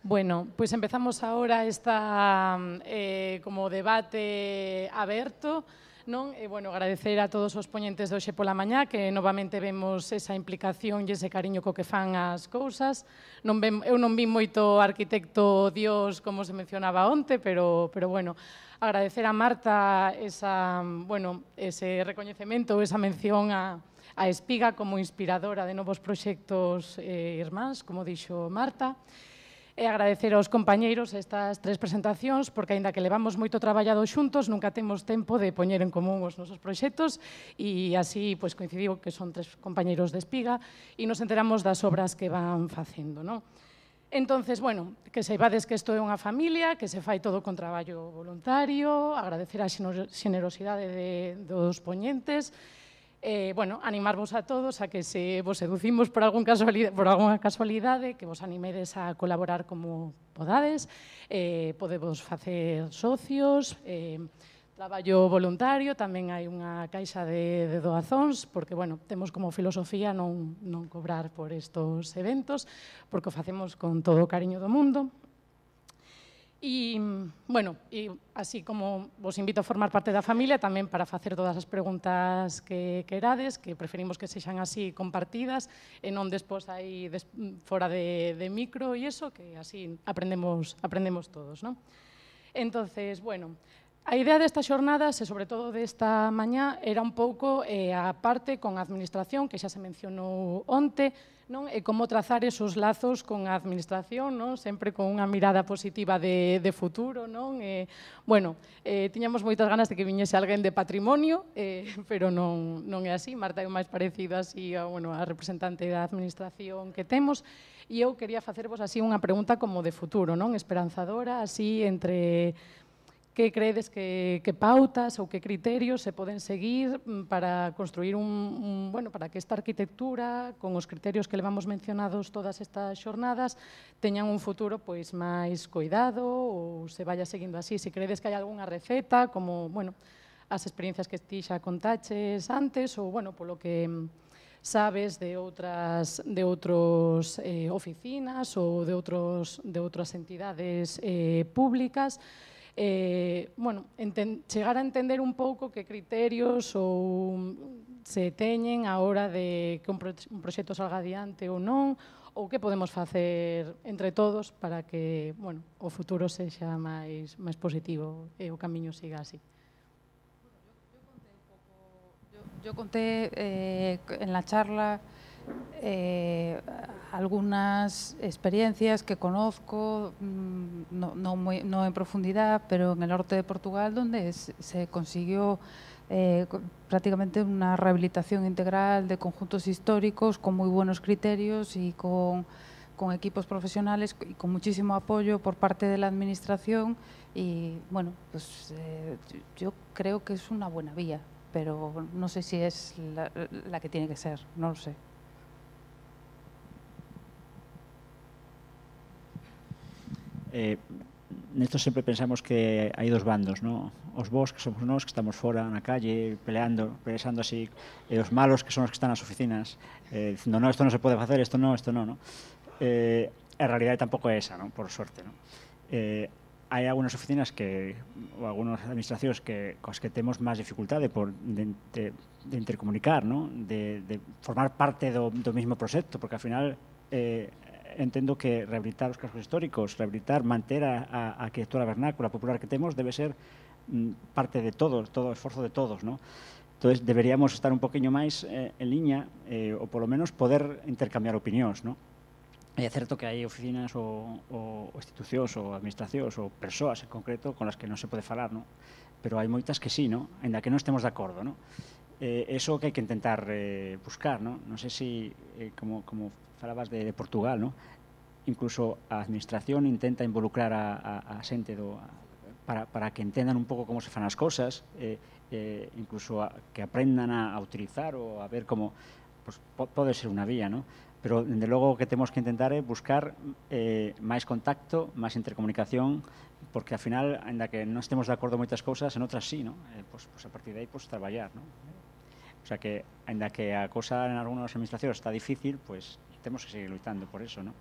Bueno, pois empezamos agora esta como debate aberto, non? E, bueno, agradecer a todos os poñentes de hoxe pola mañá, que novamente vemos esa implicación e ese cariño co que fan as cousas. Eu non vi moito arquitecto Dios, como se mencionaba onte, pero bueno, agradecer a Marta ese recoñecemento, esa mención a Espiga como inspiradora de novos proxectos irmáns, como dixo Marta. E agradecer aos compañeiros estas tres presentacións, porque, aínda que levamos moito traballado xuntos, nunca temos tempo de poñer en común os nosos proxectos e así coincidiu que son tres compañeiros de Espiga e nos enteramos das obras que van facendo, non? Entonces, bueno, que saibades que isto é unha familia, que se fai todo con traballo voluntario, agradecer a xenerosidade dos poñentes, bueno, animarvos a todos a que se vos seducimos por algunha casualidade, que vos animedes a colaborar como podades, podemos facer socios, traballo voluntario, tamén hai unha caixa de doazóns, porque, bueno, temos como filosofía non cobrar por estos eventos, porque o facemos con todo o cariño do mundo. E, bueno, así como vos invito a formar parte da familia, tamén para facer todas as preguntas que querades, que preferimos que sexan así compartidas, e non despois aí fora de micro e iso, que así aprendemos todos, non? Entonces, bueno, a idea destas xornadas, e sobre todo desta mañá, era un pouco a parte con a administración, que xa se mencionou onte, non? E como trazar esos lazos con a administración, non? Sempre con unha mirada positiva de futuro, non? Bueno, tiñamos moitas ganas de que viñese alguén de patrimonio, pero non é así. Marta é o máis parecido así a representante da administración que temos, e eu quería facervos así unha pregunta como de futuro, non? Esperanzadora, así entre que credes que pautas ou que criterios se poden seguir para construir para que esta arquitectura, con os criterios que levamos mencionados todas estas xornadas, teñan un futuro pois máis coidado ou se vaya seguindo así. Se credes que hai algunha receta, como, bueno, as experiencias que ti xa contaches antes, ou, bueno, polo que sabes de outras oficinas ou de outras entidades públicas, bueno, chegar a entender un pouco que criterios ou se teñen a hora de que un proxecto salga adiante ou non, ou que podemos facer entre todos para que, bueno, o futuro sexa máis positivo e o camiño siga así. Yo conté en la charla algunas experiencias que conozco, no en profundidad, pero en el norte de Portugal, donde se consiguió prácticamente una rehabilitación integral de conjuntos históricos con muy buenos criterios y con equipos profesionales y con muchísimo apoyo por parte de la administración. Y bueno, pues yo creo que es una buena vía, pero no sé si es la que tiene que ser, no lo sé. Nesto sempre pensamos que hai dos bandos, non? Os bons, que somos nós, que estamos fora na calle, peleando así, e os malos, que son os que están nas oficinas, dicindo, non, isto non se pode facer, isto non, non. A realidade tampouco é esa, non? Por sorte, non? Hai algunhas oficinas ou algunhas administracións coas que temos máis dificultade de intercomunicar, non? De formar parte do mesmo proxecto, porque, ao final, entendo que rehabilitar os cascos históricos, manter a arquitectura vernácula popular que temos, debe ser parte de todos, todo o esforzo de todos, non? Entón, deberíamos estar un poquinho máis en liña, ou polo menos poder intercambiar opinións, non? É certo que hai oficinas ou institucións ou administracións ou persoas en concreto con as que non se pode falar, non? Pero hai moitas que sí, non? Ainda que non estemos de acordo, non? Eso que hai que intentar buscar, non? Non sei se, como falabas de Portugal, non? Incluso a administración intenta involucrar a xente para que entendan un pouco como se fan as cousas, incluso que aprendan a utilizar ou a ver como pode ser unha vía, non? Pero, dende logo, o que temos que intentar é buscar máis contacto, máis intercomunicación, porque, ao final, ainda que non estemos de acordo en moitas cousas, en outras sí, non? Pois a partir de aí, traballar, non? O sea que, ainda que a cousa en algunhas administracións está difícil, pois temos que seguir loitando por eso, non?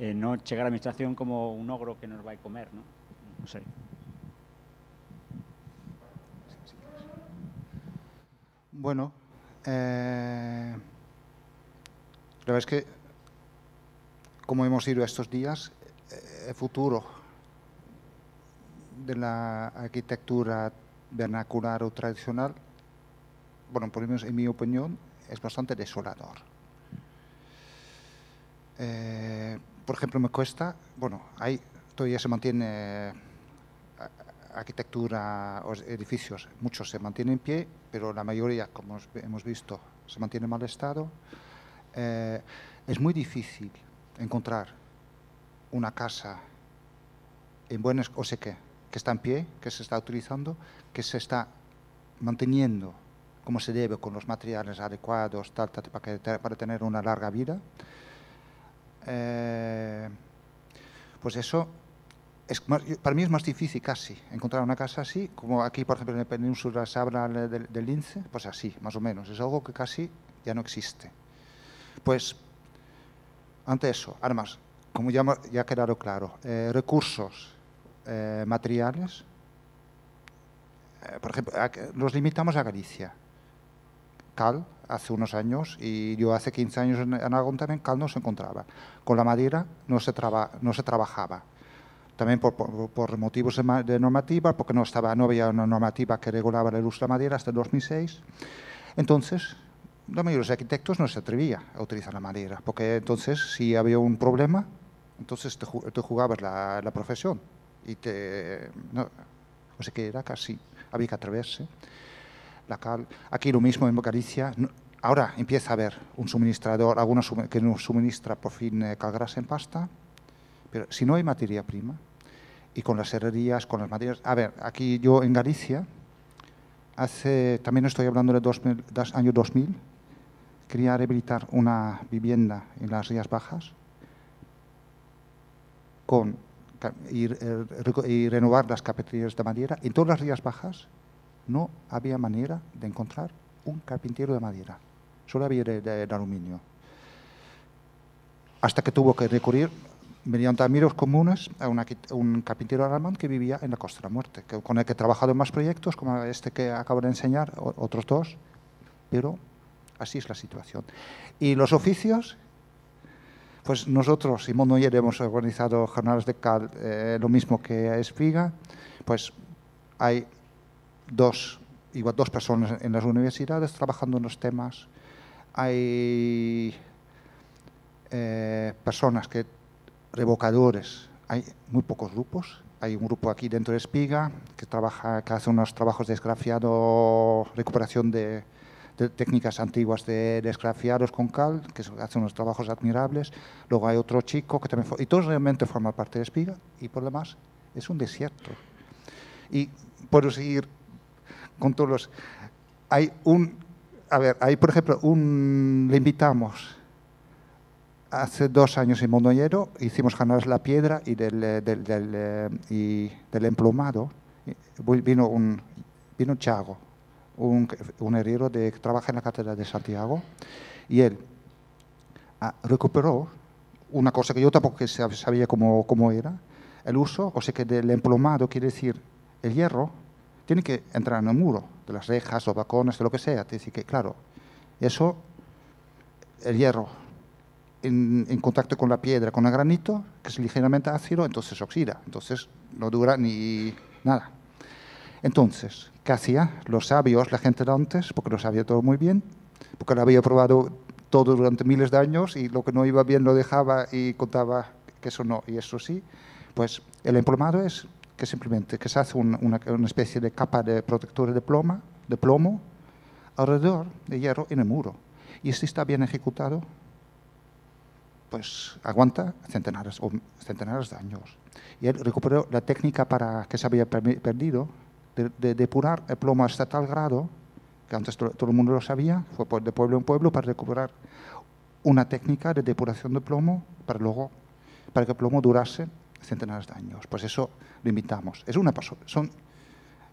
no chegar a administración como un ogro que nos vai comer, non? Non sei. Bueno, la verdad es que, como hemos ido estos días, el futuro de la arquitectura vernacular o tradicional, bueno, por lo menos en mi opinión, es bastante desolador. Por ejemplo, me cuesta, bueno, todavía se mantiene arquitectura o edificios, muchos se mantienen en pie, pero la mayoría, como hemos visto, se mantiene en mal estado. Es muy difícil encontrar una casa en buen o sea que está en pie, que se está utilizando, que se está manteniendo como se debe, con los materiales adecuados, para tener una larga vida. Pues eso, para mí es más difícil casi encontrar una casa así, como aquí, por ejemplo, en la península se habla del Lince, pues así, más o menos. Es algo que casi ya no existe. Pues, ante eso, además, como ya ha quedado claro, recursos materiales, por ejemplo, los limitamos a Galicia. Cal, hace unos años, y yo hace 15 años en Aragón también, cal no se encontraba. Con la madera no se trabajaba. También por motivos de normativa, porque no había una normativa que regulaba el uso de la madera hasta el 2006. Entonces, la mayoría de los arquitectos no se atrevía a utilizar la madera, porque entonces, si había un problema, entonces te jugabas la profesión. O sea que era casi, había que atreverse. La cal, aquí lo mismo en Galicia. Ahora empieza a haber un suministrador, que nos suministra por fin calgrasa en pasta, pero si no hay materia prima, y con las herrerías, con las materias... A ver, aquí yo en Galicia, también estoy hablando del año 2000, quería rehabilitar una vivienda en las Rías Bajas y renovar las carpinterías de madera. En todas las Rías Bajas no había manera de encontrar un carpintero de madera, solo había de aluminio. Hasta que tuvo que recurrir, mediante amigos comunes, a un carpintero alemán que vivía en la Costa de la Muerte, con el que he trabajado en más proyectos, como este que acabo de enseñar, otros dos, pero así es la situación. Y los oficios, pues nosotros, Simón Noyer, hemos organizado jornadas de cal, lo mismo que Espiga, pues hay dos personas en las universidades trabajando en los temas, hay personas revocadores, hay muy pocos grupos. Hay un grupo aquí dentro de Espiga que hace unos trabajos de esgrafiado, recuperación de técnicas antiguas de esgrafiados con cal, que hace unos trabajos admirables. Luego hay otro chico que también... Y todos realmente forman parte de Espiga, y por lo demás es un desierto. Y puedo seguir con todos los... Hay, por ejemplo, le invitamos... Hace 2 años en Mondoñero hicimos jornadas de la piedra y del emplomado. Vino Chago, un herrero que trabaja en la Catedral de Santiago, y él recuperó una cosa que yo tampoco sabía cómo era, el uso, o sea que del emplomado quiere decir el hierro tiene que entrar en el muro, de las rejas, los balcones, de lo que sea. Es decir, que claro, eso, el hierro, en contacto con la piedra, con el granito, que es ligeramente ácido, entonces se oxida, entonces no dura ni nada. Entonces, ¿qué hacía? Los sabios, la gente de antes, porque lo sabía todo muy bien, porque lo había probado todo durante miles de años y lo que no iba bien lo dejaba y contaba que eso no y eso sí, pues el emplomado es que simplemente que se hace una especie de capa de protector de plomo alrededor de hierro en el muro. Y si está bien ejecutado, pues aguanta centenares de años. Y él recuperó la técnica que se había perdido de depurar el plomo hasta tal grado, que antes todo el mundo lo sabía, fue de pueblo en pueblo para recuperar una técnica de depuración de plomo para que el plomo durase centenares de años. Pues eso lo invitamos. Son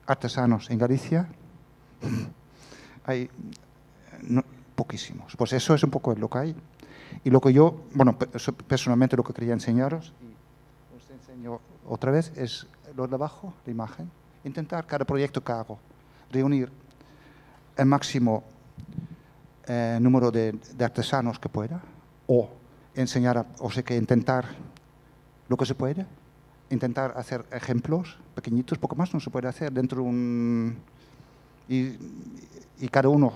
artesanos en Galicia, hay poquísimos. Pues eso es un poco lo que hay. Y lo que yo, bueno, personalmente lo que quería enseñaros, y os enseño otra vez, es lo de abajo, la imagen. Intentar cada proyecto que hago, reunir el máximo número de artesanos que pueda, o enseñar, o sea que intentar lo que se puede, intentar hacer ejemplos pequeñitos, poco más no se puede hacer dentro de un... Y cada uno,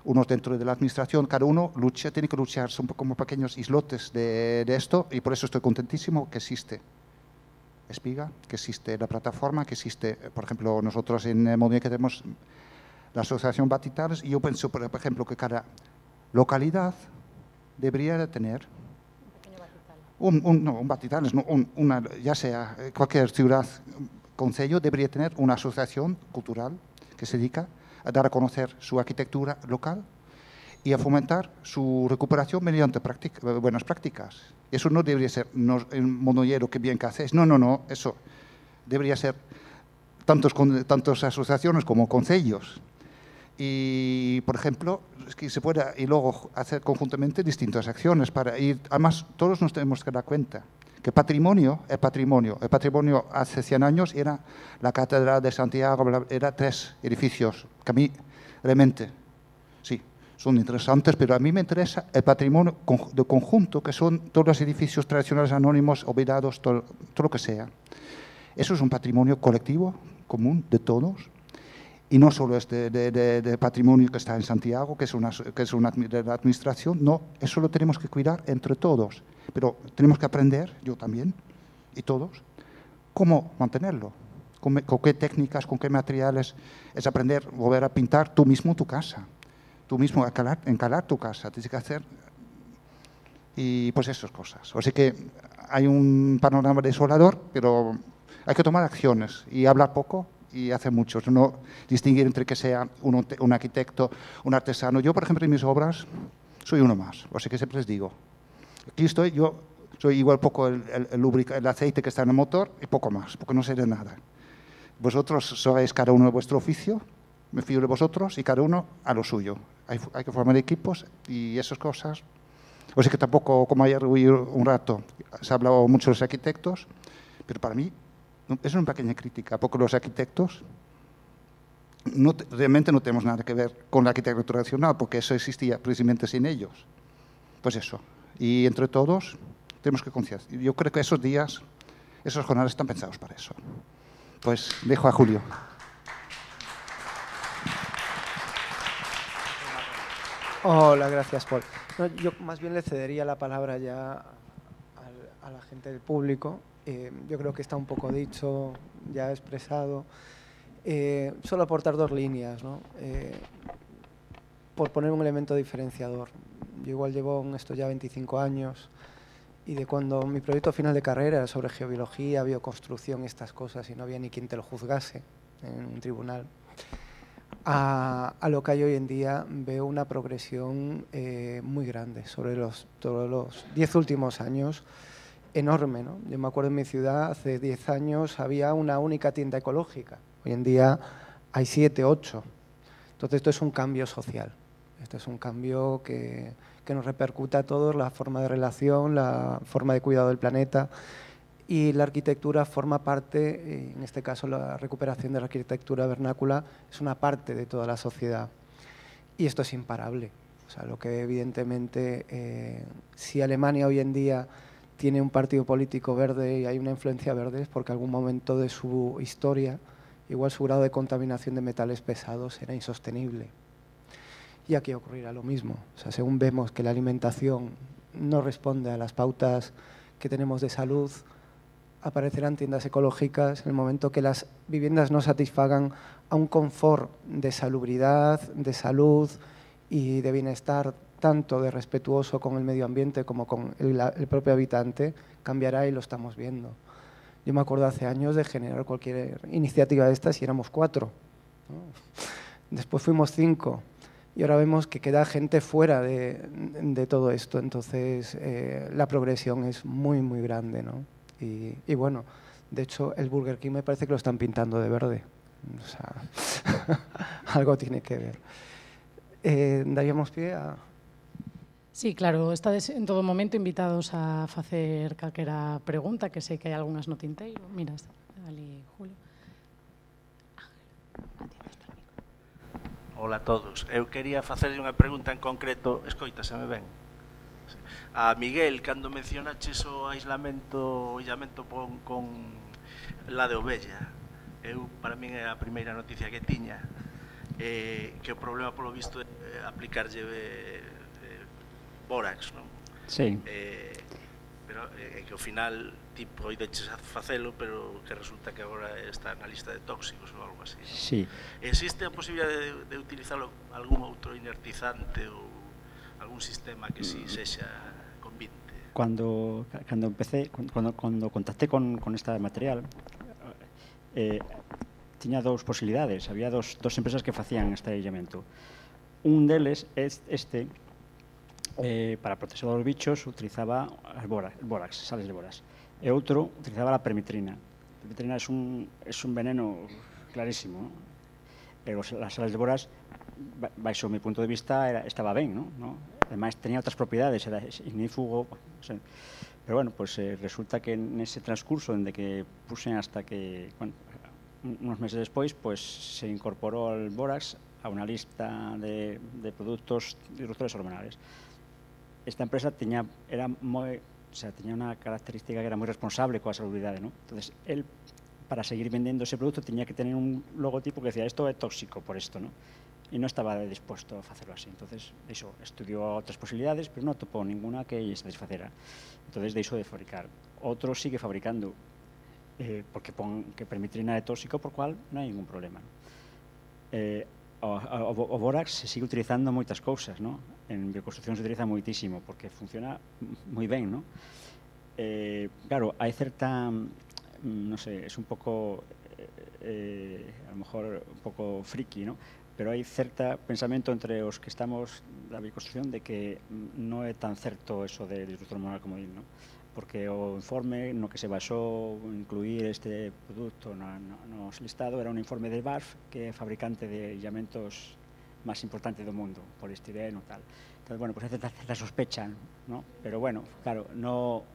unos dentro de la administración, cada uno lucha, tiene que luchar, son como pequeños islotes de esto, y por eso estoy contentísimo que existe Espiga, que existe la plataforma, que existe, por ejemplo, nosotros en Modena que tenemos la Asociación Batitales, y yo pienso, por ejemplo, que cada localidad debería de tener un Batitales, no, ya sea cualquier ciudad, concello, debería tener una asociación cultural que se dedica a dar a conocer su arquitectura local y a fomentar su recuperación mediante buenas prácticas. Eso no debería ser el monollero que bien que hacéis. No, no, no, eso debería ser tantas asociaciones como concellos. Y, por ejemplo, es que se pueda y luego hacer conjuntamente distintas acciones para ir. Además, todos nos tenemos que dar cuenta que patrimonio es patrimonio. El patrimonio hace 100 años era la Catedral de Santiago, era 3 edificios que a mí realmente, sí, son interesantes, pero a mí me interesa el patrimonio de conjunto, que son todos los edificios tradicionales anónimos, olvidados, todo lo que sea. Eso es un patrimonio colectivo, común, de todos. Y no solo es de patrimonio que está en Santiago, que es de la administración, no, eso lo tenemos que cuidar entre todos. Pero tenemos que aprender, yo también, y todos, cómo mantenerlo, con qué técnicas, con qué materiales. Es aprender, volver a pintar tú mismo tu casa, tú mismo encalar tu casa, tienes que hacer, y pues esas cosas. O sea que hay un panorama desolador, pero hay que tomar acciones y hablar poco, y hace muchos, no distinguir entre que sea un arquitecto, un artesano. Yo, por ejemplo, en mis obras soy uno más, o sea que siempre les digo, aquí estoy, yo soy igual poco el aceite que está en el motor y poco más, porque no sé de nada. Vosotros sois cada uno de vuestro oficio, me fío de vosotros y cada uno a lo suyo. Hay que formar equipos y esas cosas. O sea que tampoco, como ayer hubo un rato, se ha hablado mucho de los arquitectos, pero para mí es una pequeña crítica, porque los arquitectos realmente no tenemos nada que ver con la arquitectura tradicional, porque eso existía precisamente sin ellos. Pues eso. Y entre todos tenemos que concienciar. Yo creo que esos días, esos jornales están pensados para eso. Pues dejo a Julio. Hola, gracias, Paul. No, yo más bien le cedería la palabra ya a la gente del público. Yo creo que está un poco dicho, ya expresado. Solo aportar 2 líneas, ¿no? Por poner un elemento diferenciador. Yo igual llevo en esto ya 25 años y de cuando mi proyecto final de carrera era sobre geobiología, bioconstrucción y estas cosas, y no había ni quien te lo juzgase en un tribunal, a lo que hay hoy en día, veo una progresión muy grande sobre todos los 10 últimos años. Enorme, ¿no? Yo me acuerdo en mi ciudad, hace 10 años había una única tienda ecológica. Hoy en día hay 7, 8. Entonces esto es un cambio social. Esto es un cambio que nos repercute a todos, la forma de relación, la forma de cuidado del planeta. Y la arquitectura forma parte, en este caso la recuperación de la arquitectura vernácula, es una parte de toda la sociedad. Y esto es imparable. O sea, lo que evidentemente, si Alemania hoy en día tiene un partido político verde y hay una influencia verde, es porque en algún momento de su historia, igual su grado de contaminación de metales pesados era insostenible. Y aquí ocurrirá lo mismo. O sea, según vemos que la alimentación no responde a las pautas que tenemos de salud, aparecerán tiendas ecológicas en el momento que las viviendas no satisfagan a un confort de salubridad, de salud y de bienestar, tanto de respetuoso con el medio ambiente como con el propio habitante, cambiará y lo estamos viendo. Yo me acuerdo hace años de generar cualquier iniciativa de estas y éramos 4, ¿no? Después fuimos 5 y ahora vemos que queda gente fuera de todo esto. Entonces la progresión es muy, muy grande, ¿no? Y bueno, de hecho el Burger King me parece que lo están pintando de verde. O sea, algo tiene que ver. Daríamos pie a... Sí, claro, estades en todo momento invitados a facer calquera pregunta, que sei que hai algunhas no tinteiro. Mira, está ali Julio. Ola a todos. Eu quería facerlle unha pregunta en concreto, escoitaseme ben. A Miguel, cando mencionaches o illamento con la de ovella, para min é a primeira noticia que tiña, que o problema polo visto é aplicarlle bórax, non? Sí. Pero que ao final ti poideches facelo, pero que resulta que agora está na lista de tóxicos ou algo así, non? Sí. Existe a posibilidade de utilizarlo algún outro inertizante ou algún sistema que si sexa convinte? Cando empecé, cando contacté con este material, tiña dous posibilidades. Había dos empresas que facían este illamento. Un deles, para proteger os bichos, utilizaba el bórax, sales de bórax. E outro utilizaba a permitrina. A permitrina é un veneno clarísimo, pero as sales de bórax, baixo o meu punto de vista, estaba ben, non? Ademais, tenía outras propiedades, era ignífugo, pero bueno, pues resulta que nese transcurso, dende que puxen hasta que, bueno, unos meses despois, pues se incorporou el bórax a unha lista de produtos disruptores hormonales. Esta empresa tiña unha característica que era moi responsable coa salubridade, non? Entonces, él, para seguir vendendo ese produto, tiña que tener un logotipo que decía, isto é tóxico por isto, non? E non estaba disposto a facerlo así. Entonces, estudiou outras posibilidades, pero non atopou ninguna que lle satisfacera. Entonces, deixou de fabricar. Outro sigue fabricando, porque pon que permitrina é tóxico, por cual non hai ningún problema. O bórax se sigue utilizando moitas cousas, non? En bioconstrucción se utiliza moitísimo, porque funciona moi ben, non? Claro, hai certa, non sei, é un pouco, a lo mejor un pouco friki, non? Pero hai certa pensamento entre os que estamos da bioconstrucción de que non é tan certo eso de disruptor hormonal como din, non? Porque o informe no que se basou incluir este produto no listado era un informe de BASF, que é fabricante de illamentos máis importante do mundo, poliestireno e tal. Entón, bueno, pues hai certa sospecha, ¿no? Pero bueno, claro, no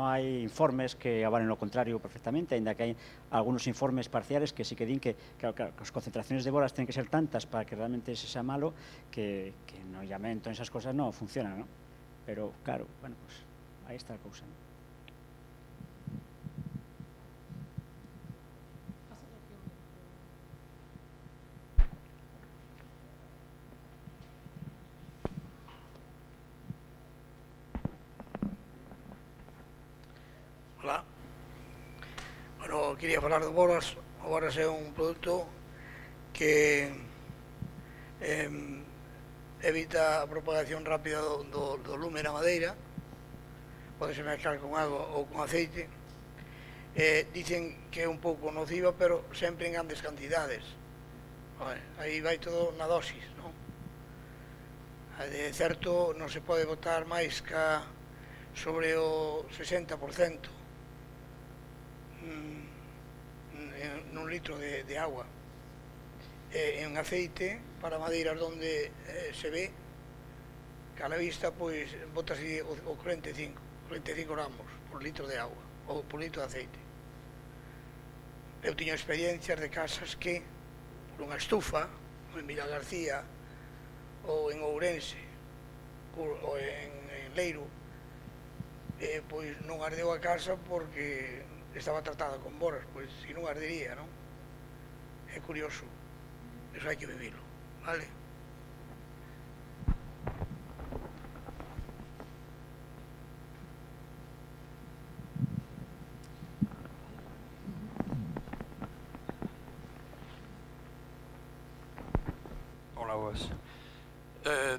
hai informes que avalen lo contrario perfectamente, ainda que hai algunos informes parciales que sí que din que as concentraciones de boras tienen que ser tantas para que realmente se sea malo que no illamento, esas cosas no funcionan, ¿no? Pero claro, bueno, pues aí está a cousa, ¿no? Hola. Bueno, quería falar do bórax. O bórax é un produto que evita a propagación rápida do lume na madeira. Podese mezclar con agua ou con aceite. Dicen que é un pouco nociva, pero sempre en grandes cantidades. Aí vai todo na dosis, non? De certo, non se pode botar máis que sobre o 60% nun litro de agua. En aceite, para madeiras onde se ve que a la vista, pois, botase o 45 gramos por litro de agua ou por litro de aceite. Eu tiño experiencias de casas que, por unha estufa, en Vila García ou en Ourense ou en Leiro, pois non ardeu a casa porque estaba tratada con boras, pois se non ardería, non? É curioso, eso hai que vivilo, vale? Hola, vos.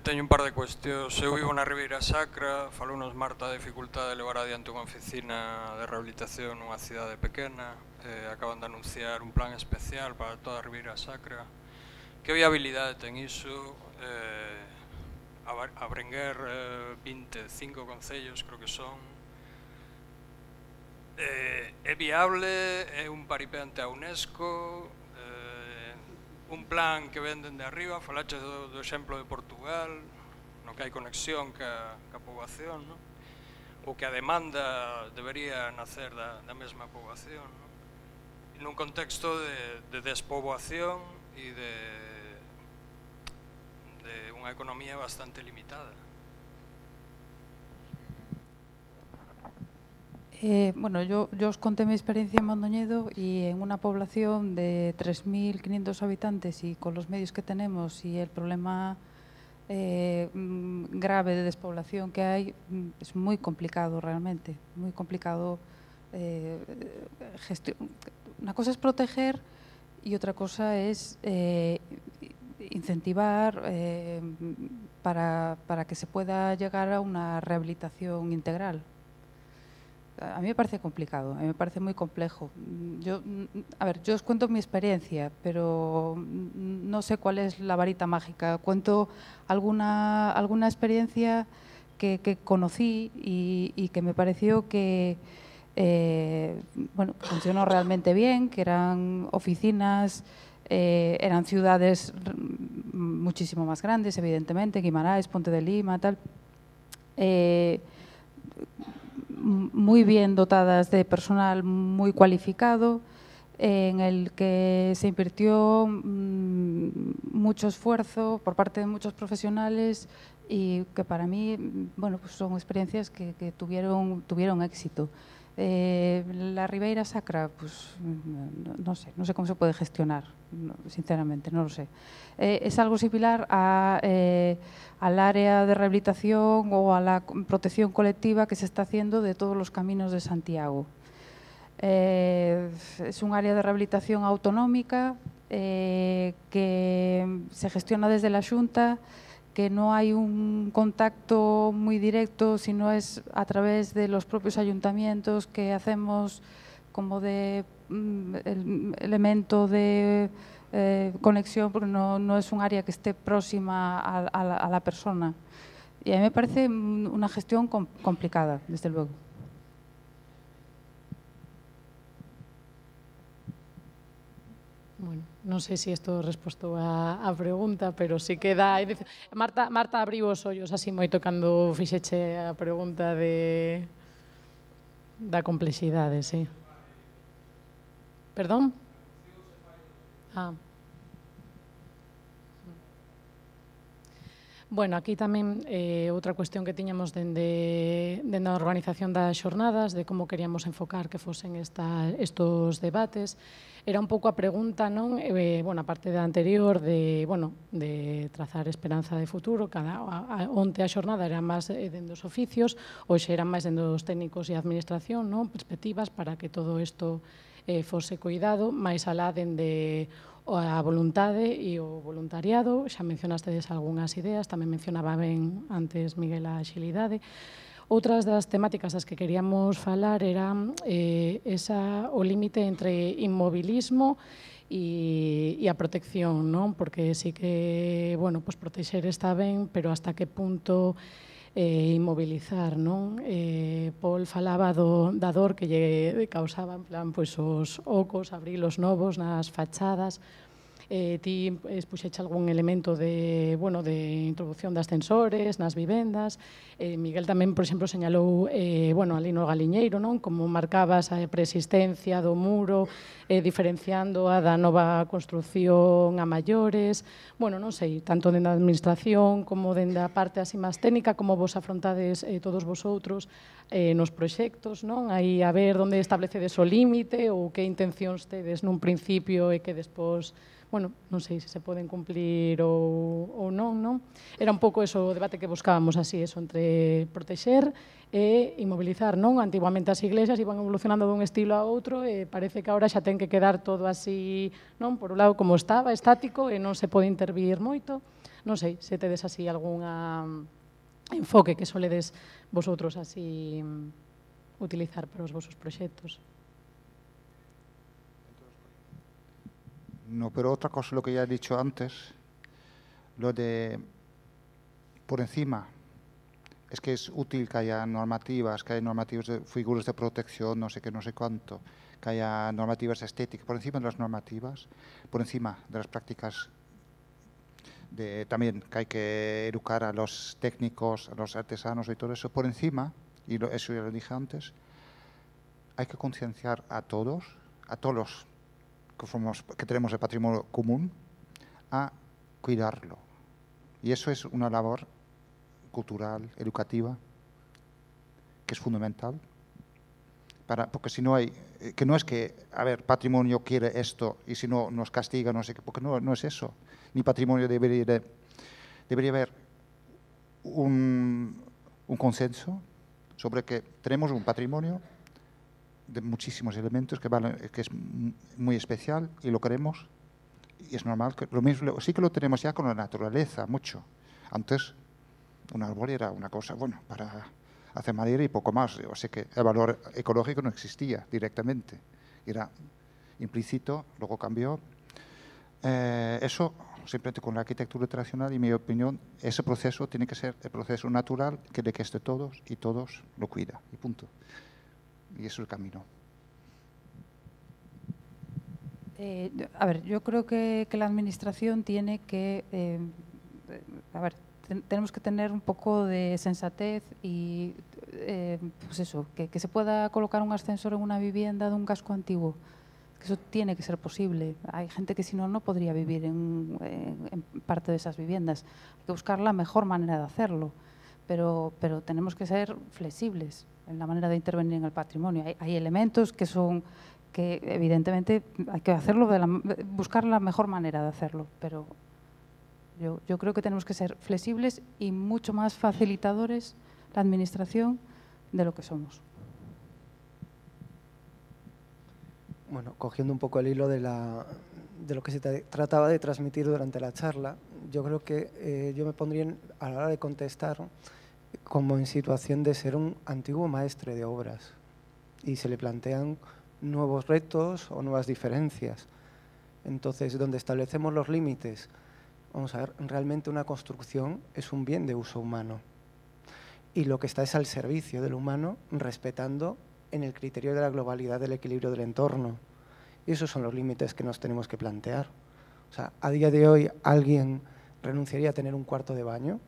Teño un par de cuestións. Eu vivo na Ribeira Sacra, falounos Marta da dificultade de levar adiante unha oficina de rehabilitación nunha cidade pequena. Acaban de anunciar un plan especial para toda a Ribeira Sacra. Que viabilidade ten iso? Abrenguer 25 concellos, creo que son. É viable? É un paripé ante a UNESCO? Un plan que ven dende arriba, falaches do exemplo de Portugal, no que hai conexión ca poboación, non? Ou que a demanda debería nacer da mesma poboación, non? Nun contexto de despoboación e de unha economía bastante limitada. Bueno, yo os conté mi experiencia en Mondoñedo y en una población de 3.500 habitantes y con los medios que tenemos y el problema grave de despoblación que hay, es muy complicado realmente, muy complicado una cosa es proteger y otra cosa es incentivar para que se pueda llegar a una rehabilitación integral. A mí me parece complicado, a mí me parece muy complejo. Yo os cuento mi experiencia, pero no sé cuál es la varita mágica. Cuento alguna experiencia que conocí y que me pareció que bueno, funcionó realmente bien, que eran oficinas, eran ciudades muchísimo más grandes, evidentemente, Guimarães, Ponte de Lima, tal. Muy bien dotadas de personal muy cualificado, en el que se invirtió mucho esfuerzo por parte de muchos profesionales y que para mí, bueno, pues son experiencias que tuvieron éxito. La Ribeira Sacra, pues no sé cómo se puede gestionar, sinceramente, no lo sé. Es algo similar al área de rehabilitación o a la protección colectiva que se está haciendo de todos los caminos de Santiago. Es un área de rehabilitación autonómica que se gestiona desde la Xunta, que no hay un contacto muy directo, sino es a través de los propios ayuntamientos que hacemos como de elemento de conexión, porque no es un área que esté próxima a la persona. Y a mí me parece una gestión complicada, desde luego. Bueno, non sei se isto resposto a pregunta, pero sí que dá... Marta abriu os ollos así moito cando fixeche a pregunta da complexidade, sí. Perdón? Bueno, aquí tamén outra cuestión que tiñamos dende a organización das xornadas, de como queríamos enfocar que fosen estos debates, era un pouco a pregunta, non? Bueno, a parte da anterior, de trazar esperanza de futuro, onte a xornada era máis dende os oficios, hoxe eran máis dende os técnicos e a administración, non? Perspectivas para que todo isto fose coidado, máis alá dende a voluntade e o voluntariado. Xa mencionastedes algunhas ideas, tamén mencionaba ben antes Miguel a axilidade. Outras das temáticas das que queríamos falar era o límite entre inmobilismo e a protección, non? Porque sí que, bueno, pues protexer está ben, pero hasta que punto inmobilizar, non? Paul falaba da dor que lle causaba, en plan, pois os ocos, abrir os novos nas fachadas. Ti expuxeche algún elemento de introducción de ascensores nas vivendas. Miguel tamén, por exemplo, señalou ali no Galiñeiro, non? Como marcabas a preexistencia do muro, diferenciando a da nova construción a maiores. Bueno, non sei, tanto dende a administración como dende a parte así máis técnica, como vos afrontades todos vosotros nos proxectos, non? Aí a ver onde establecedes o límite ou que intencións tedes nun principio e que despois, bueno, non sei se poden cumplir ou non, non? Era un pouco eso o debate que buscábamos así, eso, entre protexer e inmobilizar, non? Antiguamente as iglesias iban evolucionando dun estilo a outro e parece que agora xa ten que quedar todo así, non? Por un lado, como estaba, estático, e non se pode intervir moito. Non sei se tedes así algunha enfoque que soledes vosotros así utilizar para os vosos proxectos. No, pero otra cosa, lo que ya he dicho antes, lo de por encima, es que es útil que haya normativas, de figuras de protección, no sé qué, no sé cuánto, que haya normativas estéticas, por encima de las normativas, por encima de las prácticas también que hay que educar a los técnicos, a los artesanos y todo eso por encima, y eso ya lo dije antes, hay que concienciar a todos los que tenemos el patrimonio común, a cuidarlo. Y eso es una labor cultural, educativa, que es fundamental. Porque si no hay, que no es que, a ver, patrimonio quiere esto y si no nos castiga, no sé qué, porque no es eso. Ni patrimonio debería haber un consenso sobre que tenemos un patrimonio de muchísimos elementos que es muy especial y lo queremos, y es normal que lo mismo sí que lo tenemos ya con la naturaleza mucho. Antes un árbol era una cosa, bueno, para hacer madera y poco más, o sea que el valor ecológico no existía directamente, era implícito, luego cambió. Eso simplemente con la arquitectura tradicional, y en mi opinión ese proceso tiene que ser el proceso natural que de que esté todos y todos lo cuida, y punto. Y eso es el camino. A ver, yo creo que la administración tiene que, tenemos que tener un poco de sensatez y, pues eso, que se pueda colocar un ascensor en una vivienda de un casco antiguo. Que eso tiene que ser posible. Hay gente que si no, no podría vivir en parte de esas viviendas. Hay que buscar la mejor manera de hacerlo, pero tenemos que ser flexibles en la manera de intervenir en el patrimonio. Hay elementos que evidentemente hay que hacerlo, buscar la mejor manera de hacerlo, pero yo creo que tenemos que ser flexibles y mucho más facilitadores la administración de lo que somos. Bueno, cogiendo un poco el hilo de lo que se trataba de transmitir durante la charla, yo creo que yo me pondría a la hora de contestar como en situación de ser un antiguo maestre de obras y se le plantean nuevos retos o nuevas diferencias. Entonces, donde establecemos los límites, vamos a ver, realmente una construcción es un bien de uso humano y lo que está es al servicio del humano, respetando en el criterio de la globalidad del equilibrio del entorno. Y esos son los límites que nos tenemos que plantear. O sea, a día de hoy, ¿alguien renunciaría a tener un cuarto de baño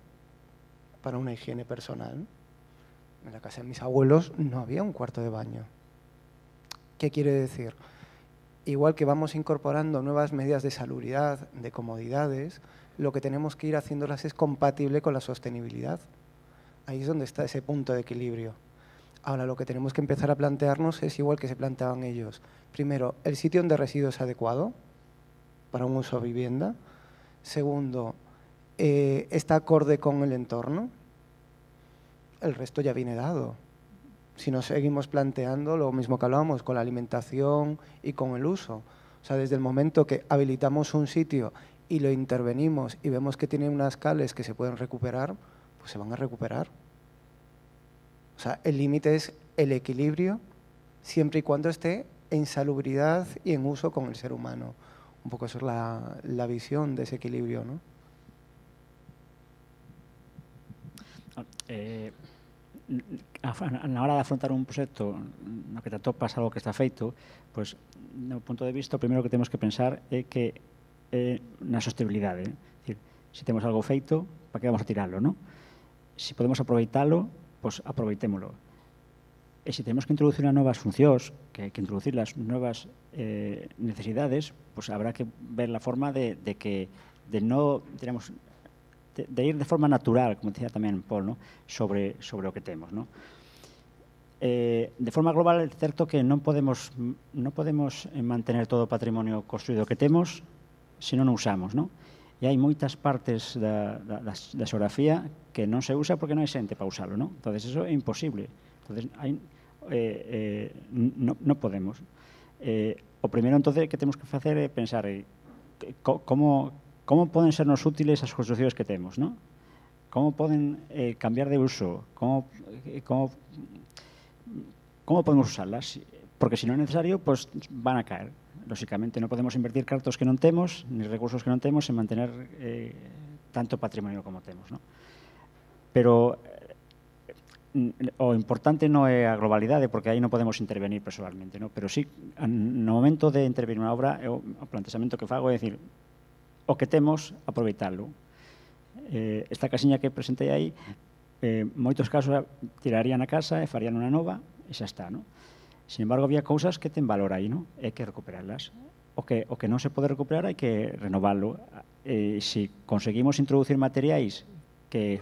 para una higiene personal? En la casa de mis abuelos no había un cuarto de baño. ¿Qué quiere decir? Igual que vamos incorporando nuevas medidas de salubridad, de comodidades, lo que tenemos que ir haciéndolas es compatible con la sostenibilidad. Ahí es donde está ese punto de equilibrio. Ahora, lo que tenemos que empezar a plantearnos es igual que se planteaban ellos. Primero, ¿el sitio donde resido es adecuado para un uso de vivienda? Segundo, ¿está acorde con el entorno? El resto ya viene dado. Si nos seguimos planteando lo mismo que hablábamos con la alimentación y con el uso. O sea, desde el momento que habilitamos un sitio y lo intervenimos y vemos que tiene unas cales que se pueden recuperar, pues se van a recuperar. O sea, el límite es el equilibrio siempre y cuando esté en salubridad y en uso con el ser humano. Un poco eso es la visión de ese equilibrio, ¿no? Na hora de afrontar un proxecto no que te atopas algo que está feito, pois, no punto de vista, o primeiro que temos que pensar é que na sostenibilidade. É dicir, se temos algo feito, para que vamos a tiralo, non? Se podemos aproveitalo, pois aproveitémolo. E se temos que introducir as novas funcións, que hai que introducir as novas necesidades, pois habrá que ver la forma de no, digamos, de ir de forma natural, como decía tamén Paul, ¿no? sobre o que temos, ¿no? De forma global, é certo que non podemos mantener todo o patrimonio construído que temos se non o usamos, ¿no? E hai moitas partes da xeografía que non se usa porque non hai xente para usalo, ¿no? Entonces, eso é imposible. Entonces, non podemos. O primeiro, entonces, que temos que facer é pensar como poden sernos útiles as construccións que temos, ¿no? Como poden cambiar de uso, como podemos usarlas, porque se non é necesario, pues van a caer. Lóxicamente, non podemos invertir cartos que non temos, ni recursos que non temos, en mantener tanto patrimonio como temos, ¿no? Pero o importante non é a globalidade, porque aí non podemos intervenir personalmente, ¿no? Pero sí, no momento de intervenir unha obra, o plantexamento que fago é dicir, o que temos, aproveitalo. esta casiña que presentei aí, moitos casos tirarían a casa e farían unha nova e xa está, non? Sin embargo, había cousas que ten valor aí, non? E hai que recuperarlas. O que non se pode recuperar hai que renovalo. Se conseguimos introducir materiais que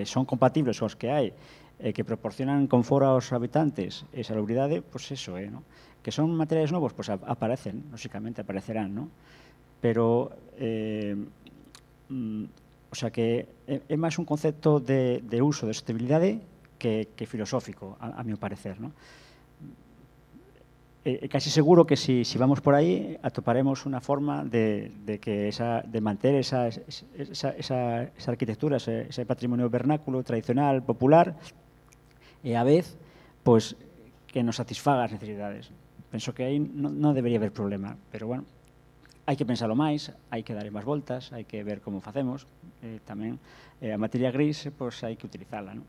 son compatibles aos que hai e que proporcionan confort aos habitantes e salubridade, pois eso é, non? Que son materiais novos, pois aparecen, lógicamente aparecerán, non? Pero, o sea que é máis un concepto de uso, de sostenibilidade que filosófico, a meu parecer, non? Casi seguro que si vamos por aí atoparemos unha forma de manter esa arquitectura, ese patrimonio vernáculo, tradicional, popular, e a vez, pois, que nos satisfaga as necesidades. Penso que aí non debería haber problema, pero, bueno, hai que pensalo máis, hai que darle máis voltas, hai que ver como facemos. Tamén a materia gris, pois, hai que utilizala, non?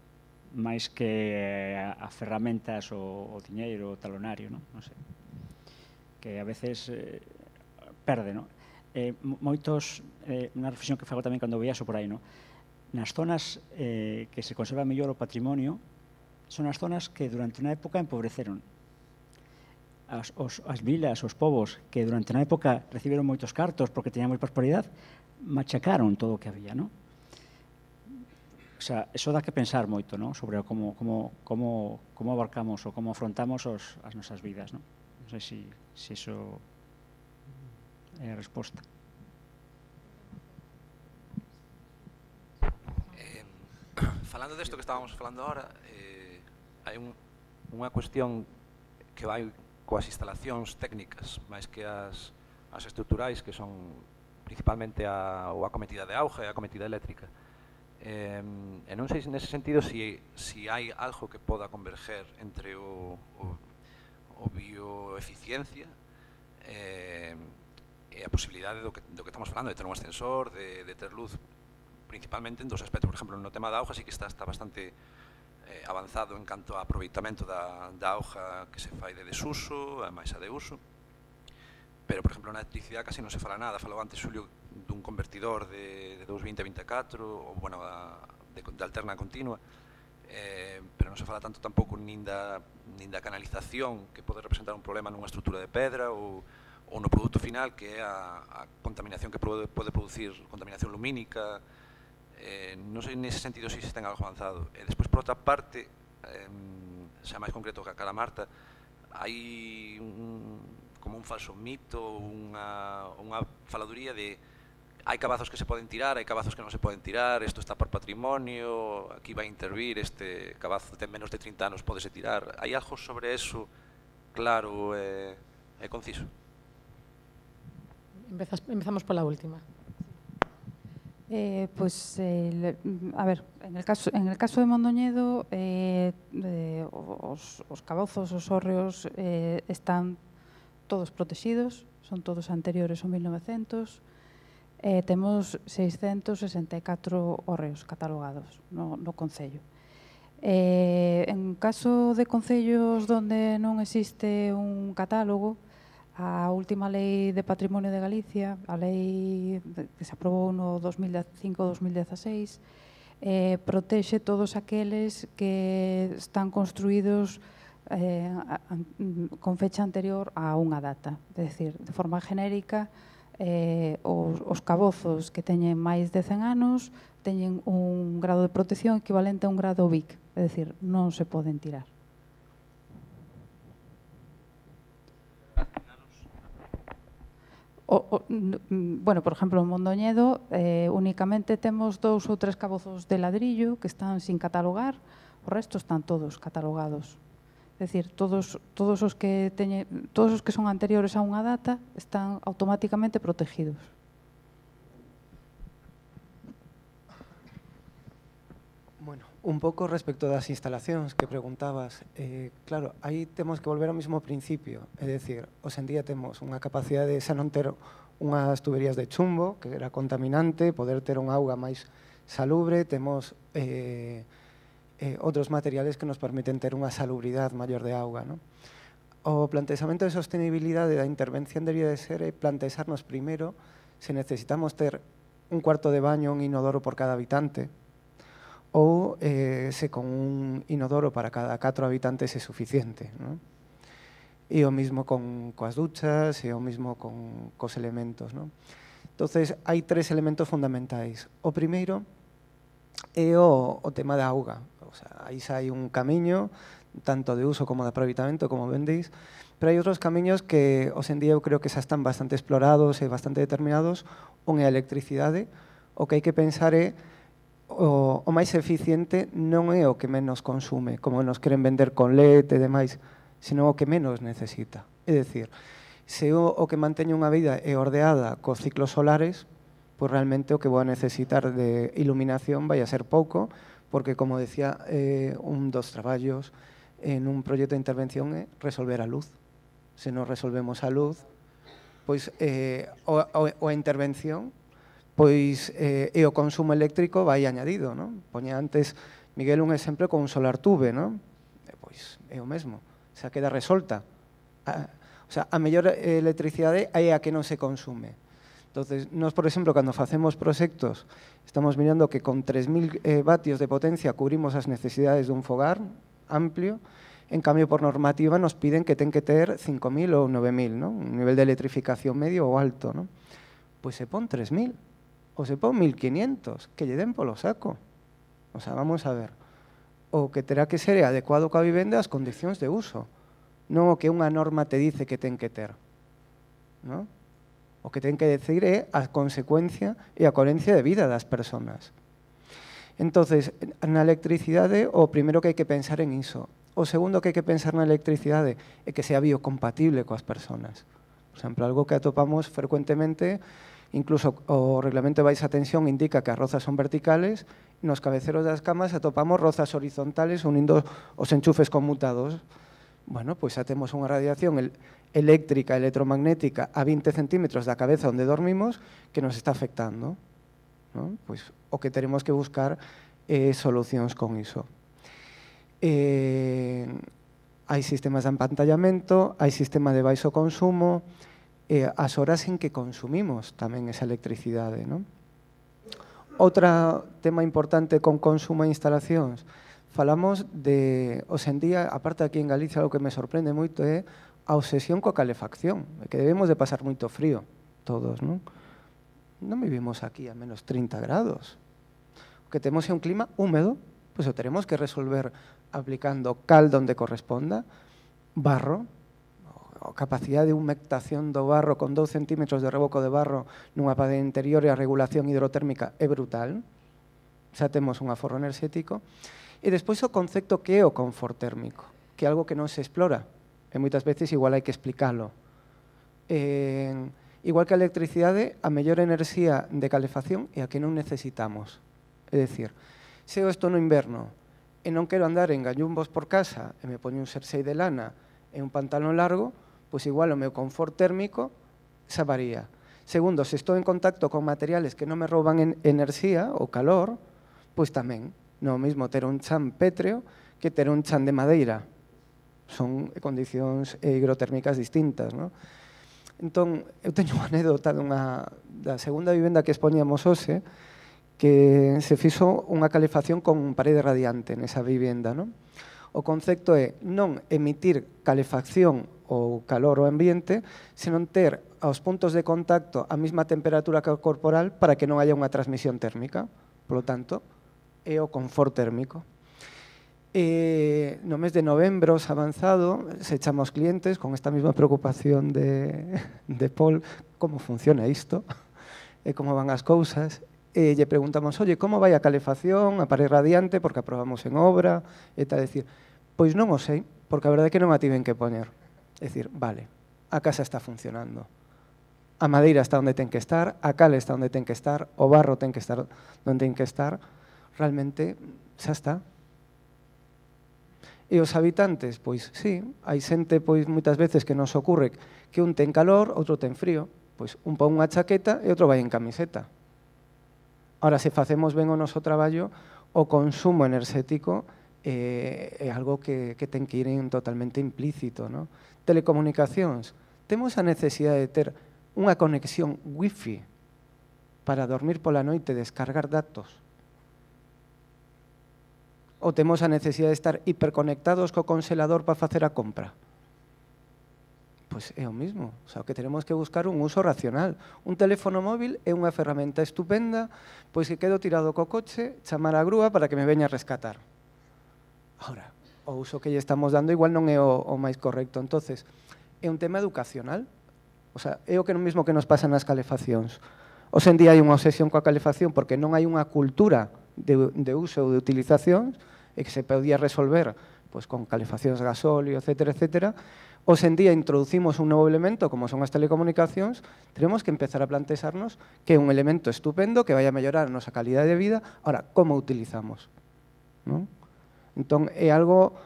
Máis que a ferramentas o diñeiro, o talonario, non sei, que a veces perde, non? Moitos, unha reflexión que fago tamén cando viaxo por aí, non? Nas zonas que se conserva mellor o patrimonio son as zonas que durante unha época empobreceron. As vilas, os povos que durante unha época recibiron moitos cartos porque teñan moi prosperidade, machacaron todo o que había, non? O sea, eso dá que pensar moito, non? Sobre como abarcamos ou como afrontamos as nosas vidas, non? Non sei se iso é a resposta. Falando desto que estábamos falando ahora, hai unha cuestión que vai coas instalacións técnicas, máis que as estruturais, que son principalmente a acometida de auga e a acometida eléctrica. E non sei nese sentido si hai algo que poda converger entre o bioeficiencia e a posibilidade do que estamos falando, de ter un ascensor, de ter luz, principalmente en dos aspectos. Por exemplo, no tema da auga sí que está bastante avanzado en canto a aproveitamento da auga que se fai de desuso, a máis a de uso. Pero, por exemplo, na electricidade casi non se fala nada. Falou antes Xulio dun convertidor de 220-24, ou, bueno, de alterna continua, pero non se fala tanto tampouco nin da canalización, que pode representar un problema nunha estrutura de pedra, ou no produto final, que é a contaminación que pode producir, contaminación lumínica. Non sei nese sentido se ten algo avanzado. E despois, por outra parte, xa máis concreto que a cara Marta, hai como un falso mito, unha faladuría de hai cabazos que se poden tirar, hai cabazos que non se poden tirar, isto está por patrimonio, aquí vai intervir, este cabazo ten menos de 30 anos, pódese tirar. Hai algo sobre eso claro e conciso? Empezamos pola última. A ver, en el caso de Mondoñedo, os cabozos, os hórreos están todos protegidos, son todos anteriores ao 1900. Temos 664 hórreos catalogados no Concello. En caso de concellos donde non existe un catálogo, a última lei de patrimonio de Galicia, a lei que se aprobou no 2005-2016, protexe todos aqueles que están construídos con fecha anterior a unha data. É dicir, de forma genérica, os cabozos que teñen máis de 100 anos teñen un grado de protección equivalente a un grado BIC, é dicir, non se poden tirar. Bueno, por exemplo, en Mondoñedo únicamente temos 2 ou 3 cabozos de ladrillo que están sin catalogar, o resto están todos catalogados. É dicir, todos os que son anteriores a unha data están automáticamente protegidos. Bueno, un pouco respecto das instalacións que preguntabas, claro, aí temos que volver ao mesmo principio, é dicir, hoxe en día temos unha capacidade de xa non ter unhas tuberías de chumbo, que era contaminante, poder ter unha auga máis salubre, temos outros materiales que nos permiten ter unha salubridade maior de auga, non? O plantexamento de sostenibilidade da intervención debería de ser plantexarnos primeiro se necesitamos ter un cuarto de baño, un inodoro por cada habitante, ou se con un inodoro para cada 4 habitantes é suficiente, non? E o mismo coas duchas, e o mismo cos elementos, non? Entonces, hai 3 elementos fundamentais. O primeiro é o tema da auga. O sea, aí xa hai un camiño, tanto de uso como de aproveitamento, como ben dis, pero hai outros camiños que, hoxe en día, eu creo que xa están bastante explorados e bastante determinados. Un é a electricidade. O que hai que pensar é o máis eficiente non é o que menos consume, como nos queren vender con LED e demais, senón o que menos necesita. É dicir, se o que manteña unha vida é ordeada cos ciclos solares, pois realmente o que vou a necesitar de iluminación vai a ser pouco, porque, como decía, un dos traballos en un proxecto de intervención é resolver a luz. Se non resolvemos a luz, pois a intervención pois e o consumo eléctrico vai añadido, non? Poña antes, Miguel, un exemplo con un solar tube, non? Pois é o mesmo, xa queda resolta. O sea, a mellor electricidade é a que non se consume. Entonces, nós, por exemplo, cando facemos proxectos, estamos mirando que con 3.000 vatios de potencia cubrimos as necesidades dun fogar amplio. En cambio, por normativa, nos piden que ten que ter 5.000 ou 9.000, non? Un nivel de electrificación medio ou alto, non? Pois se pon 3.000. ou se pon 1.500, que lle den polo saco. O sea, vamos a ver. O que terá que ser adecuado coa vivenda as condicións de uso, non o que unha norma te dice que ten que ter. ¿No? O que ten que decir é a consecuencia e a coherencia de vida das persoas. Entonces, na electricidade, o primeiro que hai que pensar en iso. O segundo que hai que pensar na electricidade é que sea biocompatible coas persoas. Por exemplo, algo que atopamos frecuentemente, incluso o reglamento de baixa tensión indica que as rozas son verticales, nos cabeceros das camas atopamos rozas horizontales unindo os enchufes conmutados. Bueno, pois xa temos unha radiación eléctrica, electromagnética a 20 centímetros da cabeza onde dormimos que nos está afectando. ¿No? Pois o que teremos que buscar é solucións con iso. Hai sistemas de empantallamento, hai sistema de baixo consumo, as horas en que consumimos tamén esa electricidade. ¿No? Outro tema importante con consumo e instalacións, falamos de, hoxe en día, aparte aquí en Galicia, o que me sorprende moito é a obsesión coa calefacción, que debemos de pasar moito frío, todos, non? Non vivimos aquí a menos 30 grados. O que temos é un clima húmedo, pois o teremos que resolver aplicando cal donde corresponda, barro, a capacidade de humectación do barro con 2 centímetros de reboco de barro nunha parede interior e a regulación hidrotérmica é brutal. Xa temos un aforro enerxético. E despois o concepto que é o confort térmico, que é algo que non se explora. E moitas veces igual hai que explicalo. Igual que a electricidade, a mellor enerxía de calefacción é a que non necesitamos. É dicir, se eu estou no inverno e non quero andar en gallumbos por casa e me poño un xersei de lana e un pantalón largo, pois igual o meu confort térmico xa varía. Segundo, se estou en contacto con materiales que non me rouban enerxía ou calor, pois tamén. Non é o mesmo ter un chan pétreo que ter un chan de madeira. Son condicións hidrotérmicas distintas, non? Entón, eu teño unha anécdota da segunda vivenda que expoñamos hoxe, que se fixo unha calefacción con parede radiante nesa vivenda, non? O concepto é non emitir calefacción ou calor ao ambiente, senón ter aos puntos de contacto a mesma temperatura que o corporal para que non haya unha transmisión térmica. Por lo tanto, é o confort térmico. No mes de novembro, avanzado, se chama aos clientes con esta mesma preocupación de Paul, como funciona isto, e como van as cousas, e lle preguntamos, oye, como vai a calefacción, a parede radiante, porque aprobamos en obra, e tal, decir, pois non o sei, porque a verdade é que non a tiven que poñer. É dicir, vale, a casa está funcionando. A madeira está onde ten que estar, a cal está onde ten que estar, o barro ten que estar onde ten que estar, realmente xa está. E os habitantes, pois sí, hai xente pois moitas veces que nos ocurre que un ten calor, outro ten frío, pois un pon unha chaqueta e outro vai en camiseta. Ahora, se facemos ben o noso traballo, o consumo enerxético é algo que ten que ir totalmente implícito, ¿no? Telecomunicacións, temos a necesidade de ter unha conexión wifi para dormir pola noite, descargar datos? Ou temos a necesidade de estar hiperconectados co congelador para facer a compra? Pois é o mismo, o sea, que tenemos que buscar un uso racional. Un teléfono móvil é unha ferramenta estupenda, pois que quedo tirado co coche, chamar a grúa para que me veña a rescatar. Ahora, o uso que lle estamos dando igual non é o máis correcto. Entonces, é un tema educacional. O sea, é o que mesmo que nos pasa nas calefaccións. Hoxe en día hai unha obsesión coa calefacción porque non hai unha cultura de uso ou de utilización e que se podía resolver pois, con calefaccións gasóleo, etcétera, etcétera. Hoxe en día introducimos un novo elemento, como son as telecomunicacións, tenemos que empezar a plantexarnos que é un elemento estupendo que vai a mellorar a nosa calidade de vida. Ahora, como utilizamos? ¿No? Entón, é algo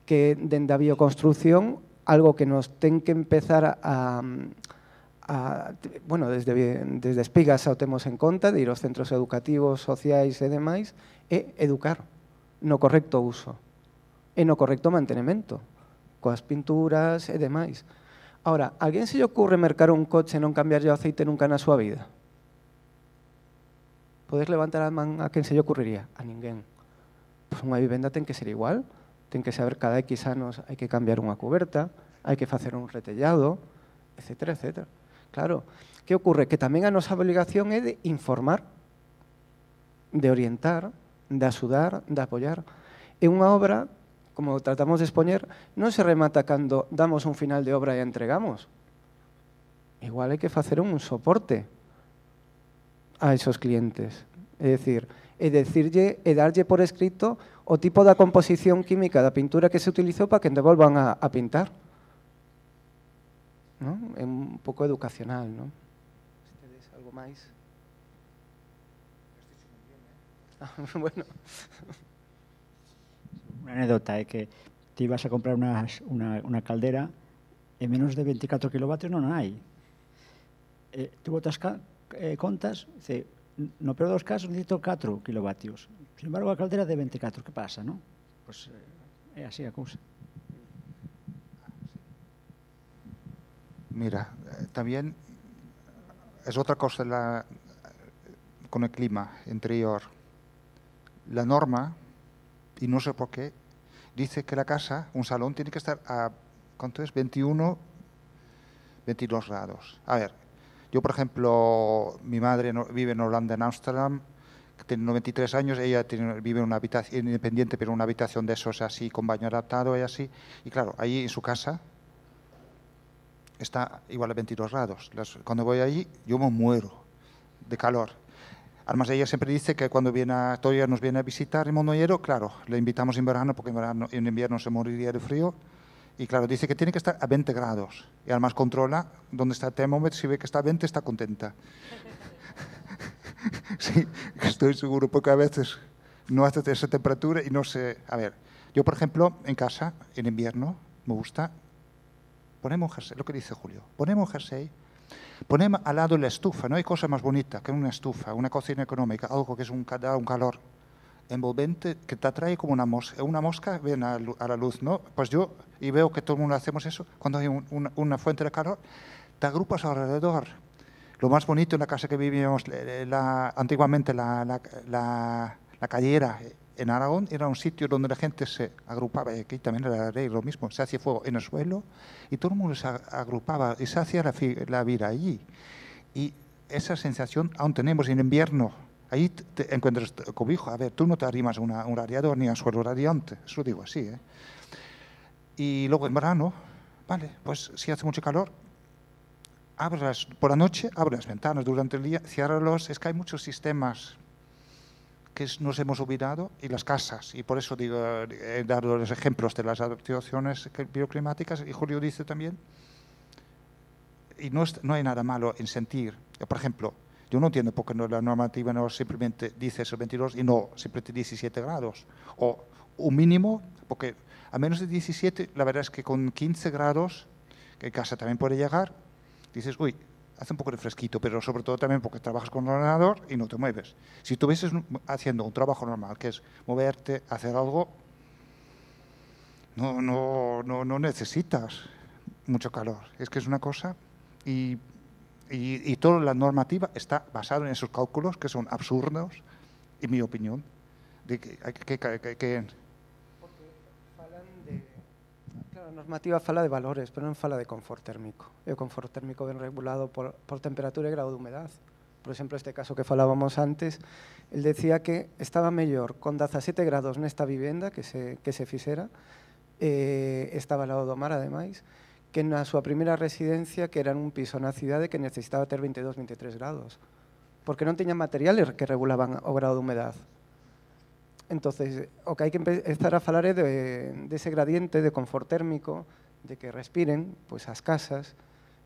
que, dende a bioconstrucción, algo que nos ten que empezar bueno, desde Espigas o temos en conta, de ir aos centros educativos, sociais e demais, é educar no correcto uso e no correcto mantenimento, coas pinturas e demais. Ahora, alguén se lle ocurre mercar un coche e non cambiarlle o aceite nunca na súa vida? Podes levantar a man a quen se lle ocurriría? A ninguén. Pois unha vivenda ten que ser igual, ten que saber cada X anos hai que cambiar unha cuberta, hai que facer un retellado, etcétera, etcétera. Claro, que ocurre? Que tamén a nosa obligación é de informar, de orientar, de axudar, de apoiar. É unha obra, como tratamos de expoñer, non se remata cando damos un final de obra e entregamos. Igual hai que facer un soporte a esos clientes. É dicir, e darlle por escrito o tipo da composición química da pintura que se utilizou para que devolvan a pintar. ¿No? É un pouco educacional, ¿no? Se tedes algo máis. Bueno. Unha anécdota é que ti vas a comprar unha caldera e menos de 24 kilovatios non hai. Tu botas contas, dice, no peor dos casos necesito 4 kilovatios. Sin embargo, a caldera de 24, que pasa, non? Pois é así a cousa. Mira, también es otra cosa con el clima interior. La norma, y no sé por qué, dice que la casa, un salón, tiene que estar a, ¿cuánto es? 21, 22 grados. A ver, yo por ejemplo, mi madre vive en Holanda, en Ámsterdam, tiene 93 años, ella vive en una habitación independiente, pero una habitación de esos así, con baño adaptado y así. Y claro, allí en su casa está igual a 22 grados. Cuando voy allí, yo me muero de calor. Además, ella siempre dice que cuando todavía nos viene a visitar en Mondoñedo, claro, le invitamos en verano porque en invierno se moriría de frío. Y claro, dice que tiene que estar a 20 grados. Y además controla dónde está el termómetro. Si ve que está a 20, está contenta. Sí, estoy seguro, porque a veces no hace esa temperatura y no sé. A ver, yo por ejemplo, en casa, en invierno, me gusta, ponemos un jersey, lo que dice Julio, ponemos un jersey, ponemos al lado la estufa. No hay cosa más bonita que una estufa, una cocina económica, algo que es un calor envolvente que te atrae como una mosca. Una mosca viene a la luz, ¿no? Pues yo, y veo que todo el mundo hacemos eso, cuando hay una fuente de calor, te agrupas alrededor. Lo más bonito en la casa que vivíamos antiguamente, la Callera en Aragón, era un sitio donde la gente se agrupaba, y aquí también era lo mismo, se hacía fuego en el suelo y todo el mundo se agrupaba y se hacía la vida allí. Y esa sensación aún tenemos en invierno. Ahí te encuentras cobijo. A ver, tú no te arrimas a un radiador ni a un suelo radiante, eso lo digo así, ¿eh? Y luego en verano, vale, pues si hace mucho calor, por la noche, abre las ventanas, durante el día, ciérralos. Es que hay muchos sistemas que nos hemos olvidado, y las casas, y por eso digo, he dado los ejemplos de las adaptaciones bioclimáticas, y Julio dice también, y no hay nada malo en sentir, por ejemplo, yo no entiendo por qué la normativa no simplemente dice esos 22 y no simplemente 17 grados, o un mínimo, porque a menos de 17, la verdad es que con 15 grados, que en casa también puede llegar, dices, uy, hace un poco de fresquito, pero sobre todo también porque trabajas con el ordenador y no te mueves. Si tú estuvieses haciendo un trabajo normal, que es moverte, hacer algo, no necesitas mucho calor. Es que es una cosa, y Y toda la normativa está basada en esos cálculos que son absurdos, en mi opinión. De que Claro, a normativa fala de valores, pero non fala de confort térmico. E o confort térmico ben regulado por temperatura e grado de humedad. Por exemplo, este caso que falábamos antes, el decía que estaba mellor con 17 grados nesta vivenda que se fixera, estaba ao lado do mar, ademais, que na súa primeira residencia, que era un piso na cidade que necesitaba ter 22, 23 grados, porque non tiñan materiales que regulaban o grado de humedad. Entonces, o que hai que empezar a falar é dese gradiente de confort térmico, de que respiren pois, as casas,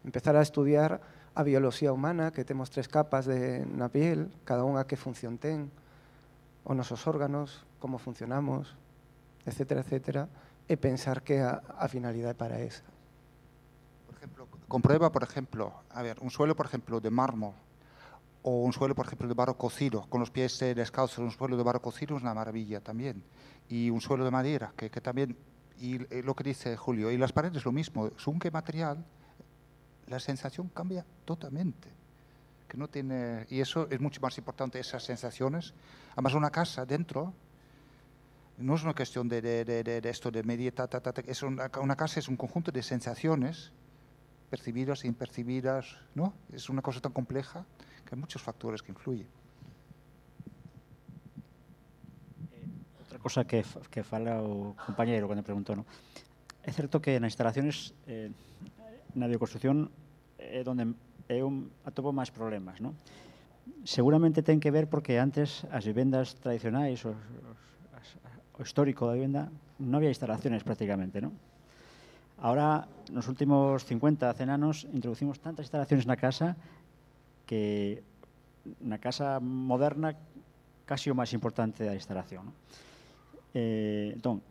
empezar a estudiar a bioloxía humana, que temos 3 capas na piel, cada unha que función ten, os nosos órganos, como funcionamos, etcétera, etcétera, e pensar que a finalidade para esa. Por ejemplo, comprueba, por ejemplo, a ver, un suelo, por ejemplo, de mármol, o un suelo, por ejemplo, de barro cocido, con los pies descalzos, un suelo de barro cocido es una maravilla también. Y un suelo de madera, que también, y lo que dice Julio, y las paredes lo mismo, según qué material, la sensación cambia totalmente. Que no tiene, y eso es mucho más importante, esas sensaciones. Además, una casa dentro, no es una cuestión de esto de media, es una casa es un conjunto de sensaciones, percibidas e impercibidas, ¿no? Es una cosa tan compleja que hai muchos factores que influyen. Outra cosa que fala o compañeiro cando preguntou, ¿no? É certo que nas instalaciones na bioconstrucción é onde eu atopo máis problemas, ¿no? Seguramente ten que ver porque antes as vivendas tradicionais, o histórico da vivenda, non había instalaciones prácticamente, ¿no? Ahora, nos últimos 50, 100 anos, introducimos tantas instalaciones na casa que na casa moderna casi o máis importante da instalación. Entón,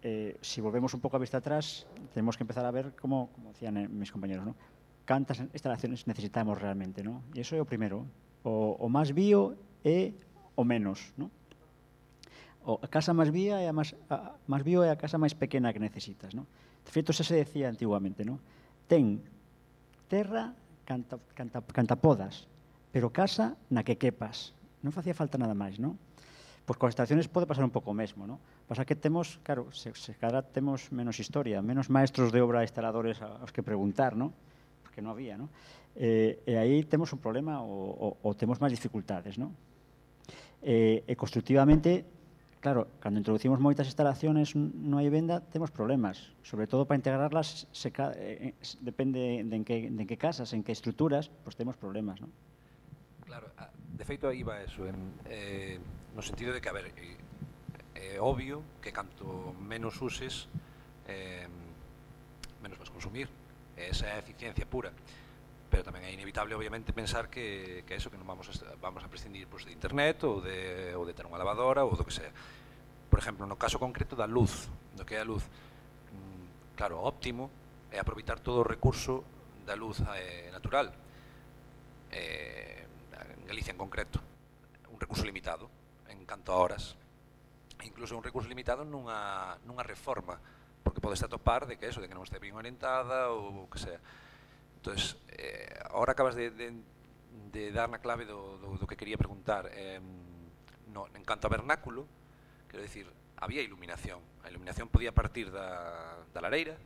se volvemos un pouco a vista atrás, tenemos que empezar a ver, como decían mis compañeros, ¿no? Cantas instalaciones necesitamos realmente, ¿no? E iso é o primeiro. O máis bio é o menos, ¿no? A casa máis bio é a casa máis pequena que necesitas, ¿no? De feito, xa se decía antiguamente, ¿no? Ten terra canta podas, pero casa na que quepas. Non facía falta nada máis, non? Pois con as instalaciones pode pasar un pouco o mesmo, non? Pasa que temos, claro, cada temos menos historia, menos maestros de obra instaladores aos que preguntar, non? Porque non había, non? E aí temos un problema ou temos máis dificultades, non? E constructivamente, claro, cando introducimos moitas instalaciones no hai venda, temos problemas. Sobre todo para integrarlas, depende de en que casas, en que estruturas, pois temos problemas, non? Claro, de feito aí va eso, no sentido de que, a ver, é obvio que canto menos uses, menos vas consumir. Esa é a eficiencia pura. Pero tamén é inevitable, obviamente, pensar que eso, que non vamos a prescindir de internet ou de ter unha lavadora ou do que sea. Por exemplo, no caso concreto da luz, do que é a luz, claro, óptimo é aproveitar todo o recurso da luz natural. En Galicia en concreto, un recurso limitado en canto a horas, incluso un recurso limitado nunha reforma, porque podes atopar de que eso, de que non este ben orientada ou o que sea. Entón, ahora acabas de dar na clave do que quería preguntar. En canto a vernáculo, quero dicir, había iluminación. A iluminación podía partir da lareira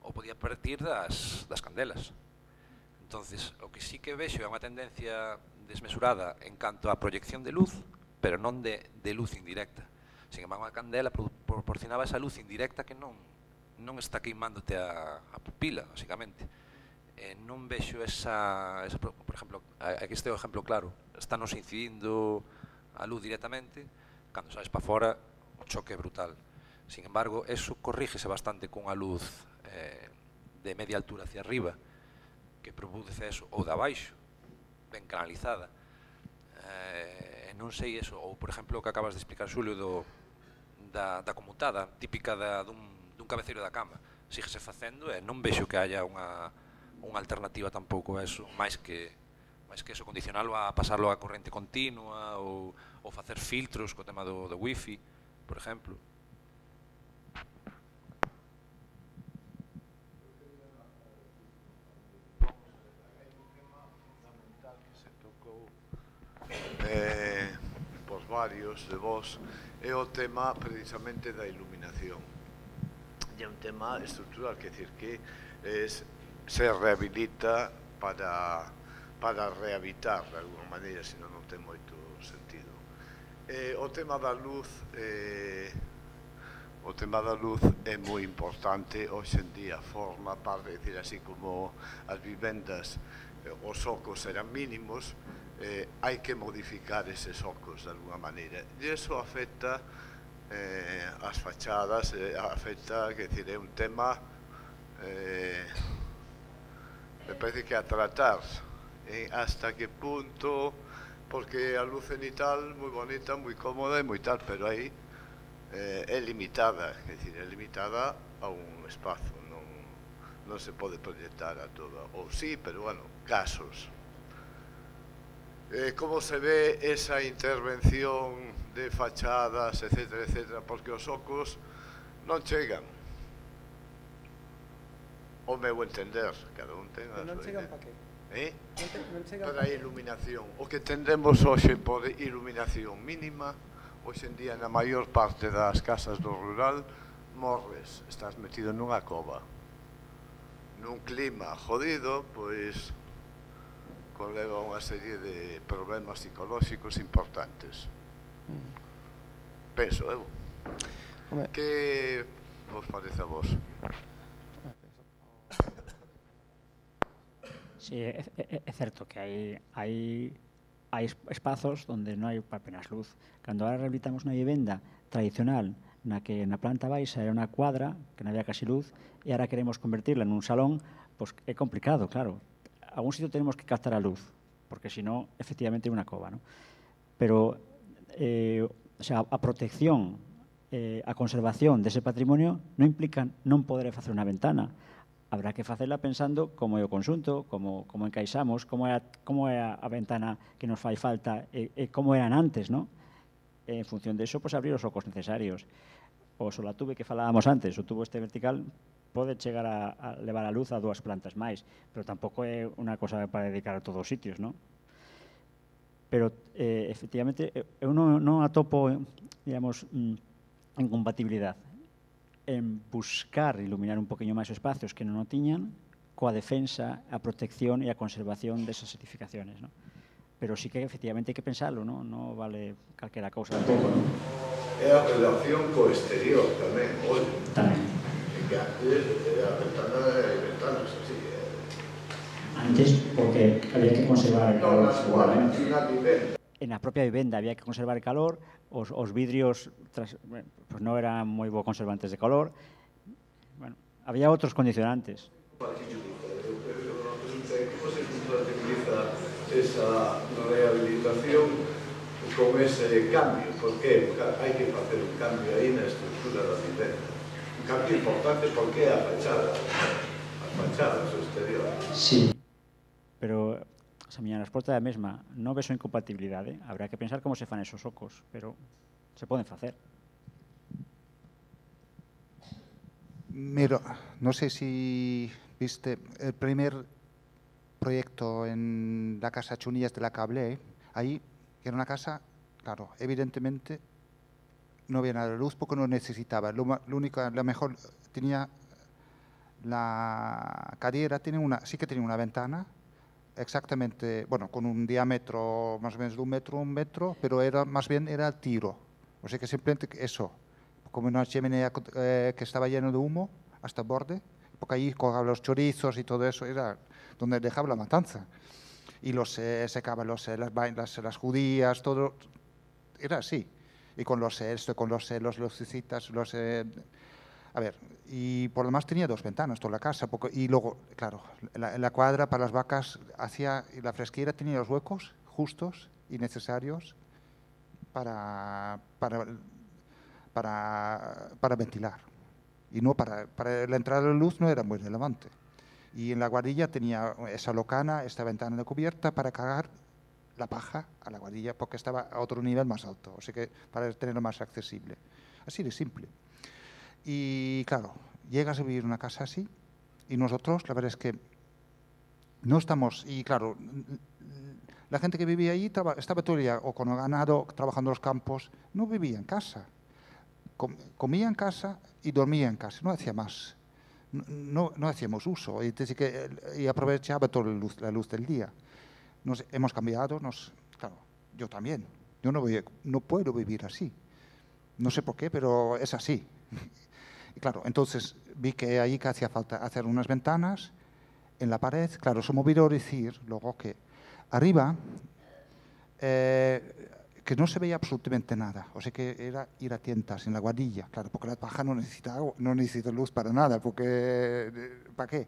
ou podía partir das candelas. Entonces, o que sí que vexo é unha tendencia desmesurada en canto a proyección de luz, pero non de luz indirecta. Sin embargo, a candela proporcionaba esa luz indirecta que non está queimándote a pupila, basicamente. Non vexo esa, por exemplo, aquí este é o exemplo claro, estános incidindo a luz directamente, cando sabes para fora, o choque é brutal. Sin embargo, eso corrígese bastante cunha luz de media altura hacia arriba, que produce eso, ou de abaixo, ben canalizada. Non sei eso, ou por exemplo o que acabas de explicar, Xulio, da conmutada típica dun cabeceiro da cama. Síguese facendo e non vexo que haya unha alternativa tampouco a eso, máis que eso, condicionalo a pasarlo a corrente continua ou facer filtros co tema do wifi, por exemplo. por varios de vos, é o tema precisamente da iluminación. E é un tema estructural, quer dizer que se rehabilita para rehabitar de alguma maneira, senón non ten moito sentido. O tema da luz é moi importante hoxe en día, forma parte, decir así como as vivendas, os ocos eran mínimos, hai que modificar eses ocos de alguma maneira, e iso afecta as fachadas, afecta, que decir, é un tema me parece que a tratar hasta que punto, porque a luz cenital moi bonita, moi cómoda e moi tal, pero aí é limitada, é dicir, é limitada a un espazo, non se pode proyectar a todo, ou sí, pero bueno, casos. Como se ve esa intervención de fachadas, etcétera, etcétera, porque os ocos non chegan, o meu entender, cada un ten a súa idea. Non chegan para que? Non chegan para a iluminación. O que tendemos hoxe por iluminación mínima, hoxe en día na maior parte das casas do rural, morres, estás metido nunha cova. Nun clima jodido, pois conleva unha serie de problemas psicolóxicos importantes. Penso, eu. Que vos parece a vos? Sí, é certo que hai espazos onde non hai apenas luz. Cando ahora rehabilitamos unha vivenda tradicional na que na planta baixa era unha cuadra, que non había casi luz, e ahora queremos convertirla nun salón, pois é complicado, claro. A algún sitio tenemos que captar a luz, porque senón, efectivamente, é unha cova, ¿no? Pero, o sea, a protección, a conservación dese patrimonio non implica non poder facer unha ventana. Habrá que facela pensando como é o conxunto, como encaixamos, como é a ventana que nos fai falta e como eran antes, ¿no? En función de eso, pues abrir os ocos necesarios. O solatube que falábamos antes, o tubo este vertical, pode chegar a levar a luz a 2 plantas máis, pero tampouco é unha cosa para dedicar a todos os sitios, ¿no? Pero, efectivamente, eu non atopo, digamos, incompatibilidade en buscar iluminar un poquinho máis os espacios que non o tiñan coa defensa, a protección e a conservación desas edificaciones, ¿no? Pero sí que efectivamente hai que pensarlo, ¿no? Non vale calquera cousa de todo, ¿no? É a relación co exterior tamén, hoy. Tamén. Que antes a ventanas así. Antes, porque había que conservar el calor. En na propia vivenda había que conservar el calor, os vidrios pues non eran moi bo conservantes de calor. Bueno, había outros condicionantes. Como se compatibiliza esa rehabilitación con ese cambio? Porque hai que facer un cambio aí na estructura da vivenda. Un cambio importante porque é a fachada. As fachadas, o exterior. Sí, pero a miña resposta é a mesma. Non vexo incompatibilidade. Habrá que pensar como se fan esos ocos, pero se poden facer. Mira, no sé si viste el primer proyecto en la casa Chunillas de la que hablé. Ahí era una casa, claro, evidentemente no había nada de luz porque no necesitaba. La mejor tenía la cadera, sí que tenía una ventana, exactamente, bueno, con un diámetro más o menos de 1 metro, pero más bien era al tiro. O sea que simplemente eso, como una chimenea que estaba lleno de humo hasta el borde, porque ahí colgaban los chorizos y todo eso, era donde dejaba la matanza. Y secaban las judías, todo, era así. Y con los lucecitas, a ver, y por lo demás tenía 2 ventanas toda la casa, y luego, claro, la cuadra para las vacas y la fresquera tenía los huecos justos y necesarios para ventilar. Y no para la entrada de luz no era muy relevante. Y en la guardilla tenía esa locana, esta ventana de cubierta para cargar la paja a la guardilla, porque estaba a otro nivel más alto, o sea que para tenerlo más accesible. Así de simple. Y claro, llegas a vivir en una casa así y nosotros, la verdad es que no estamos, y claro, La gente que vivía allí estaba todo el día o con el ganado, trabajando en los campos, no vivía en casa. Comía en casa y dormía en casa, no hacía más. No hacíamos uso y aprovechaba toda la luz del día. Nos hemos cambiado, claro, yo también. Yo no puedo vivir así. No sé por qué, pero es así. Y claro, entonces vi que ahí que hacía falta hacer unas ventanas en la pared. Claro, se me olvidó decir luego que arriba que no se veía absolutamente nada. O sea que era ir a tientas en la guardilla. Claro, porque la paja no necesita luz para nada, porque ¿para qué?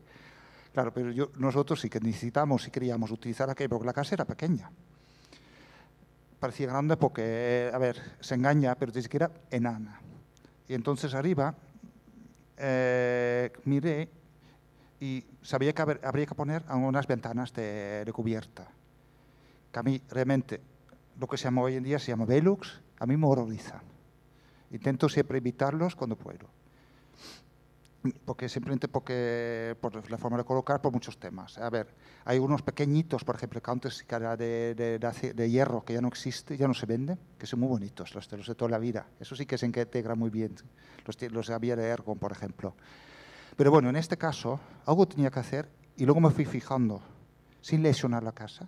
Claro, pero nosotros sí que necesitamos y queríamos utilizar aquello, porque la casa era pequeña. Parecía grande porque, a ver, se engaña, pero dice que era enana. Y entonces arriba miré y sabía que habría que poner unas ventanas de cubierta. Que a mí realmente lo que se llama hoy en día se llama Velux, a mí me horrorizan. Intento siempre evitarlos cuando puedo. Simplemente porque por la forma de colocar, por muchos temas. A ver, hay unos pequeñitos, por ejemplo, que antes era de hierro, que ya no existe, ya no se vende, que son muy bonitos, los de toda la vida. Eso sí que se integra muy bien, los había de Ergon, por ejemplo. Pero bueno, en este caso, algo tenía que hacer, y luego me fui fijando, sin lesionar la casa,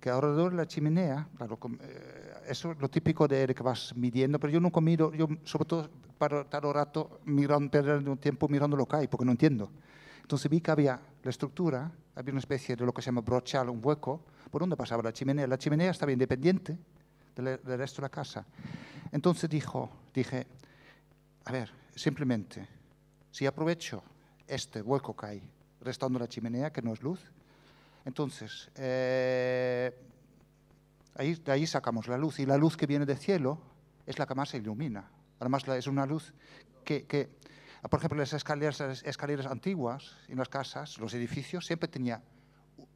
que alrededor de la chimenea, claro, eso es lo típico de que vas midiendo, pero yo nunca miro, yo sobre todo paro estar un rato perdiendo un tiempo mirando lo que hay, porque no entiendo. Entonces vi que había la estructura, había una especie de lo que se llama brochal, un hueco, por donde pasaba la chimenea. La chimenea estaba independiente del resto de la casa. Entonces dije, a ver, simplemente, si aprovecho este hueco que hay, restando la chimenea, que no es luz, entonces, de ahí sacamos la luz, y la luz que viene del cielo es la que más se ilumina. Además, es una luz que por ejemplo, las escaleras antiguas en las casas, los edificios, siempre tenía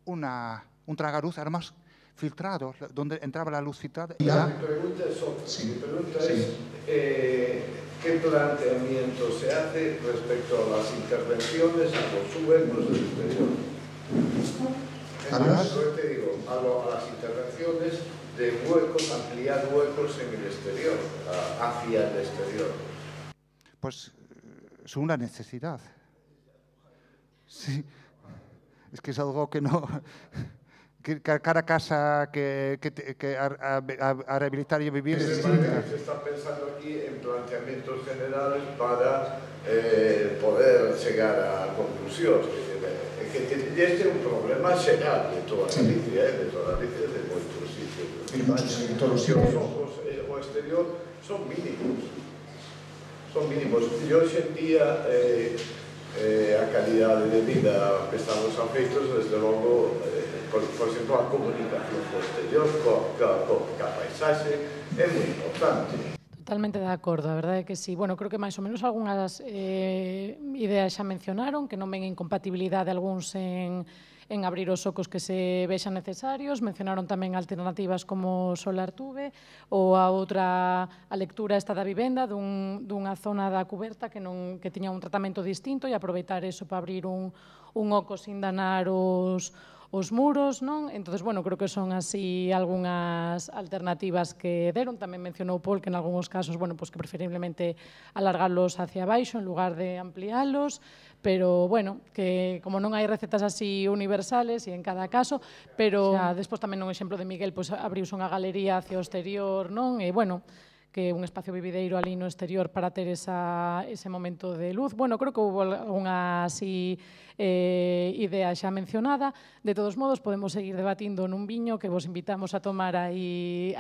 un tragaluz, además filtrado, donde entraba la luz filtrada. Mi pregunta es ¿qué planteamiento se hace respecto a las intervenciones a los huecos del exterior? Además, te digo, a las intervenciones de huecos, ampliar huecos en el exterior, hacia el exterior. Pues es una necesidad. Sí, es que es algo que no... que cada casa que a rehabilitar y vivir es distinta. Se está pensando aquí en planteamientos generales para poder llegar a conclusiones. Este es un problema general de toda Galicia, de muchos sitios. En todos los ojos o exterior son mínimos. Yo sentía a calidad de vida que estamos afeitos, desde logo, por exemplo, a comunicación posterior ca paisaxe é moi importante. Totalmente de acordo, a verdade é que sí. Bueno, creo que máis ou menos algunhas ideas xa mencionaron, que non ven incompatibilidade algúns en abrir os ocos que se vexan necesarios. Mencionaron tamén alternativas como Solar Tube ou a lectura esta da vivenda dunha zona da cuberta que tiña un tratamento distinto e aproveitar eso para abrir un oco sin danar os muros, non? Entonces, bueno, creo que son así algunhas alternativas que deron. Tamén mencionou Paul que en algúns casos, bueno, pues que preferiblemente alargarlos hacia abaixo en lugar de ampliálos, pero, bueno, que como non hai recetas así universales e en cada caso, pero despois tamén un exemplo de Miguel, pues abriuse unha galería hacia o exterior, non? E, bueno, que un espacio vivideiro ali no exterior para ter ese momento de luz. Bueno, creo que houve unha así idea xa mencionada. De todos modos, podemos seguir debatindo nun viño que vos invitamos a tomar aí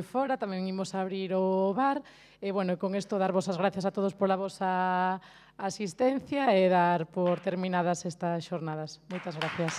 fora. Tamén imos a abrir o bar. E, bueno, con isto, darvos as gracias a todos pola vosa asistencia e dar por terminadas estas xornadas. Moitas gracias.